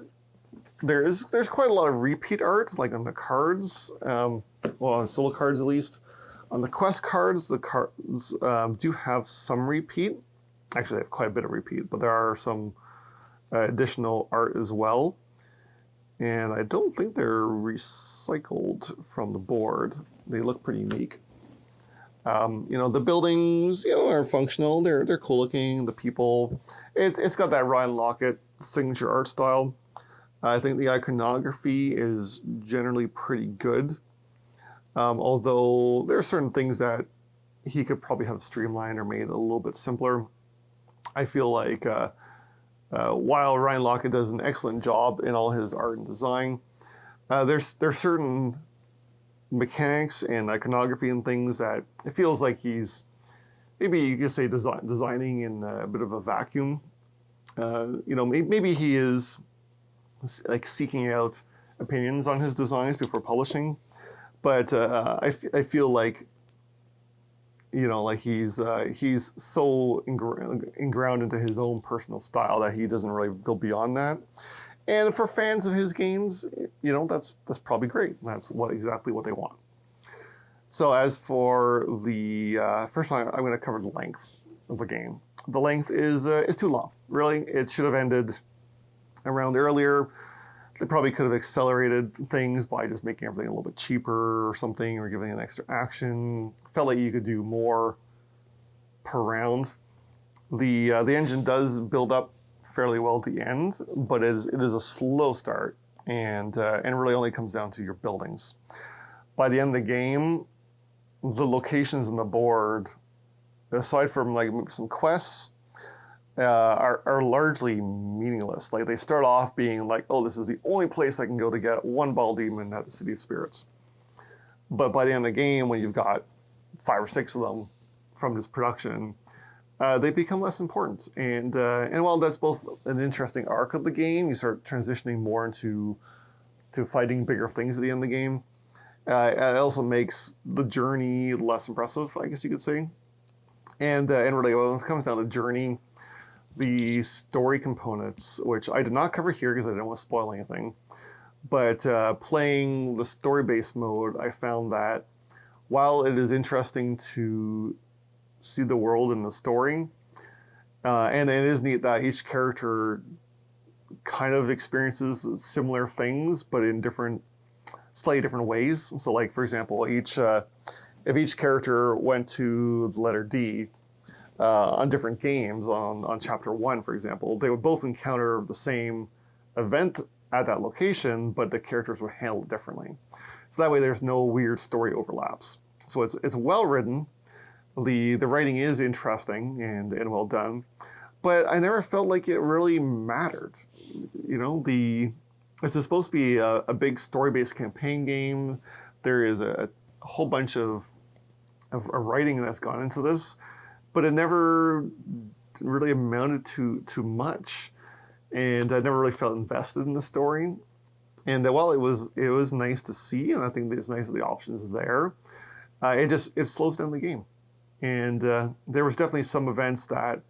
there's quite a lot of repeat art, like on the cards, on solo cards at least. On the quest cards, the cards do have some repeat. Actually, they have quite a bit of repeat, but there are some additional art as well. And I don't think they're recycled from the board. They look pretty unique. The buildings, are functional. They're cool looking. The people, it's got that Ryan Laukat signature art style. I think the iconography is generally pretty good. Although there are certain things that he could probably have streamlined or made a little bit simpler. I feel like while Ryan Laukat does an excellent job in all his art and design, there's certain mechanics and iconography and things that it feels like he's, maybe you could say, designing in a bit of a vacuum. Maybe he is like seeking out opinions on his designs before publishing, but I feel like he's so inground into his own personal style that he doesn't really go beyond that. And for fans of his games, that's probably great. That's exactly what they want. So as for the first one, I'm going to cover the length of the game. The length is too long. Really, it should have ended around earlier. They probably could have accelerated things by just making everything a little bit cheaper or something, or giving an extra action. Felt like you could do more per round. The engine does build up fairly well at the end, but it is a slow start, and really only comes down to your buildings. By the end of the game, the locations on the board, aside from like some quests, are largely meaningless. Like they start off being like, oh, this is the only place I can go to get one ball demon at the City of Spirits. But by the end of the game, when you've got 5 or 6 of them from this production, they become less important. And while that's both an interesting arc of the game, you start transitioning more into fighting bigger things at the end of the game. It also makes the journey less impressive, I guess you could say. And really, when it comes down to journey, the story components, which I did not cover here because I didn't want to spoil anything, but playing the story-based mode, I found that while it is interesting to see the world in the story, and it is neat that each character kind of experiences similar things, but in slightly different ways. So like, for example, if each character went to the letter D, on different games, on chapter 1, for example, they would both encounter the same event at that location, but the characters were handled differently. So that way there's no weird story overlaps. So it's well written. The writing is interesting and well done, but I never felt like it really mattered. This is supposed to be a big story-based campaign game. There is a whole bunch of writing that's gone into this, but it never really amounted to much, and I never really felt invested in the story. And while it was nice to see, and I think it's nice that the options are there, it slows down the game. And there was definitely some events that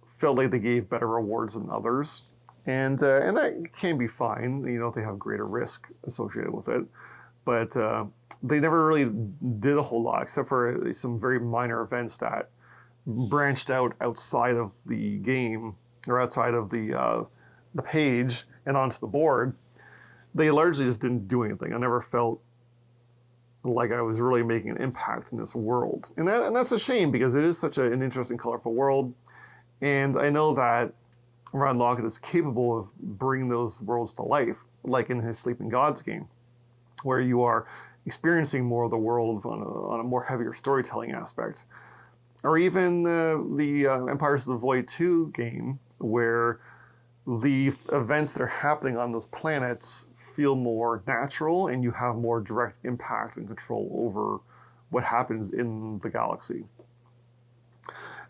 felt like they gave better rewards than others, and that can be fine, if they have greater risk associated with it. but they never really did a whole lot except for some very minor events that branched out outside of the game or outside of the page and onto the board. They largely just didn't do anything. I never felt like I was really making an impact in this world. And that's a shame because it is such an interesting, colorful world. And I know that Ryan Laukat is capable of bringing those worlds to life, like in his Sleeping Gods game, where you are experiencing more of the world on a more heavier storytelling aspect. Or even the Empires of the Void 2 game, where the events that are happening on those planets feel more natural and you have more direct impact and control over what happens in the galaxy.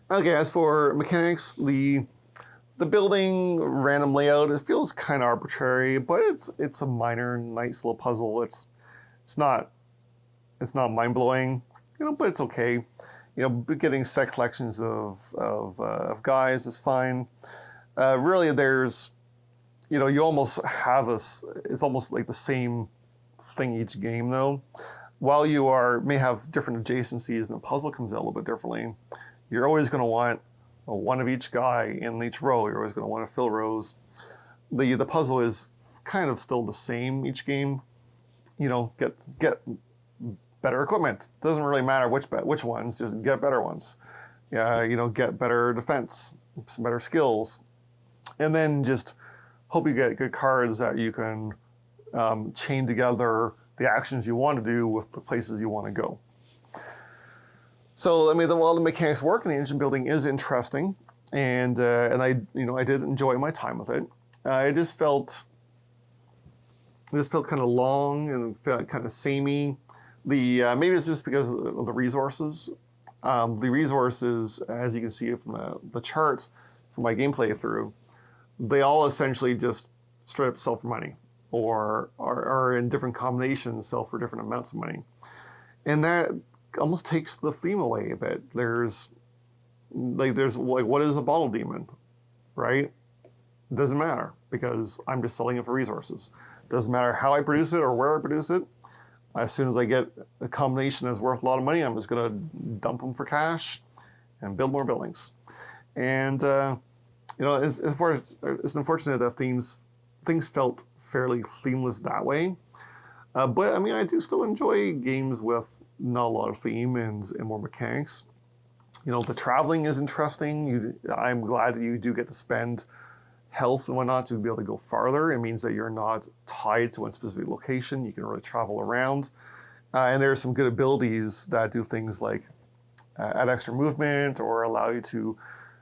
Okay, as for mechanics, the building random layout, it feels kind of arbitrary, but it's a minor, nice little puzzle. It's not mind blowing, but it's okay. Getting set collections of guys is fine. Really, there's, you almost have it's almost like the same thing each game though. While you may have different adjacencies and the puzzle comes out a little bit differently, you're always going to want one of each guy in each row. You're always going to want to fill rows. The puzzle is kind of still the same each game. Get better equipment. Doesn't really matter which ones, just get better ones. Get better defense, some better skills, and then just hope you get good cards that you can chain together the actions you want to do with the places you want to go. So, while the mechanics work and the engine building is interesting, and I did enjoy my time with it, it just felt kind of long and felt kind of samey. Maybe it's just because of the resources. The resources, as you can see from the chart from my gameplay through, they all essentially just straight up sell for money, or are in different combinations sell for different amounts of money, and that almost takes the theme away a bit. There's what is a bottle demon, right? It doesn't matter because I'm just selling it for resources. Doesn't matter how I produce it or where I produce it. As soon as I get a combination that's worth a lot of money, I'm just going to dump them for cash and build more buildings. And it's unfortunate that things felt fairly themeless that way. But I do still enjoy games with not a lot of theme and more mechanics. The traveling is interesting. I'm glad that you do get to spend health and whatnot to be able to go farther. It means that you're not tied to one specific location. You can really travel around. And there are some good abilities that do things like add extra movement or allow you to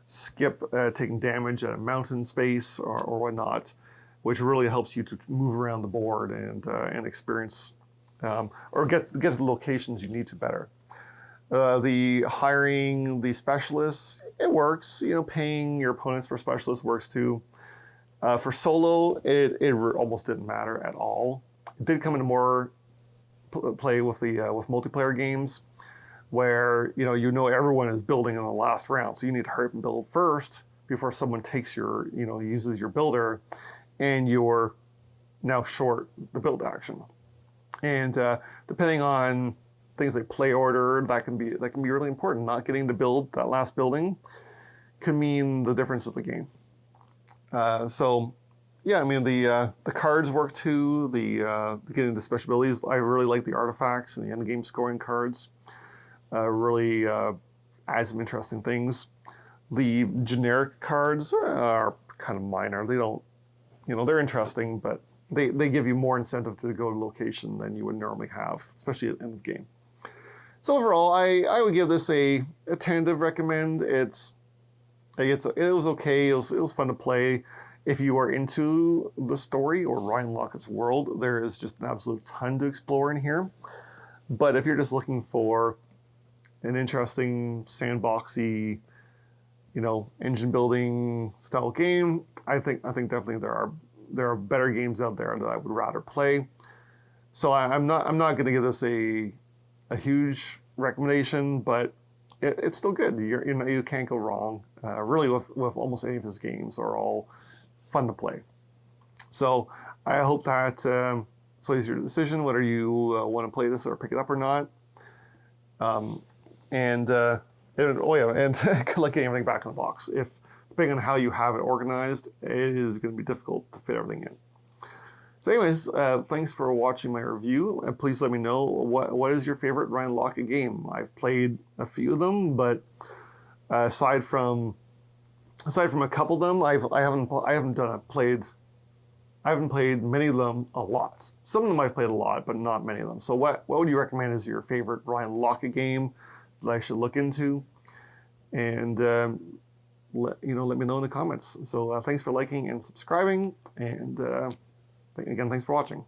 skip taking damage at a mountain space or whatnot, which really helps you to move around the board and experience or get to the locations you need to better. The hiring the specialists, it works. Paying your opponents for specialists works too. For solo, it almost didn't matter at all. It did come into more play with multiplayer games, where everyone is building in the last round, so you need to hurry up and build first before someone takes uses your builder, and you're now short the build action. And depending on things like play order, that can be really important. Not getting to build that last building can mean the difference of the game. The cards work too. Getting the special abilities. I really like the artifacts and the end game scoring cards. Really add some interesting things. The generic cards are kind of minor. They don't, they're interesting, but they give you more incentive to go to location than you would normally have, especially at the end of the game. So overall, I would give this a tentative recommend. It was okay. It was fun to play. If you are into the story or Ryan Laukat's world, there is just an absolute ton to explore in here. But if you're just looking for an interesting sandboxy, engine building style game, I think definitely there are better games out there that I would rather play. So I'm not going to give this a huge recommendation, but it's still good. You can't go wrong. Really, with almost any of his games are all fun to play. So I hope that So it's your decision whether you want to play this or pick it up or not. Oh yeah, and good luck getting everything back in the box. If depending on how you have it organized, it is going to be difficult to fit everything in. So anyways, thanks for watching my review, and please let me know what is your favorite Ryan Laukat game. I've played a few of them, but aside from a couple of them, I haven't played many of them a lot. Some of them I've played a lot, but not many of them. So what would you recommend as your favorite Ryan Laukat game that I should look into? And let me know in the comments. So thanks for liking and subscribing, and again, thanks for watching.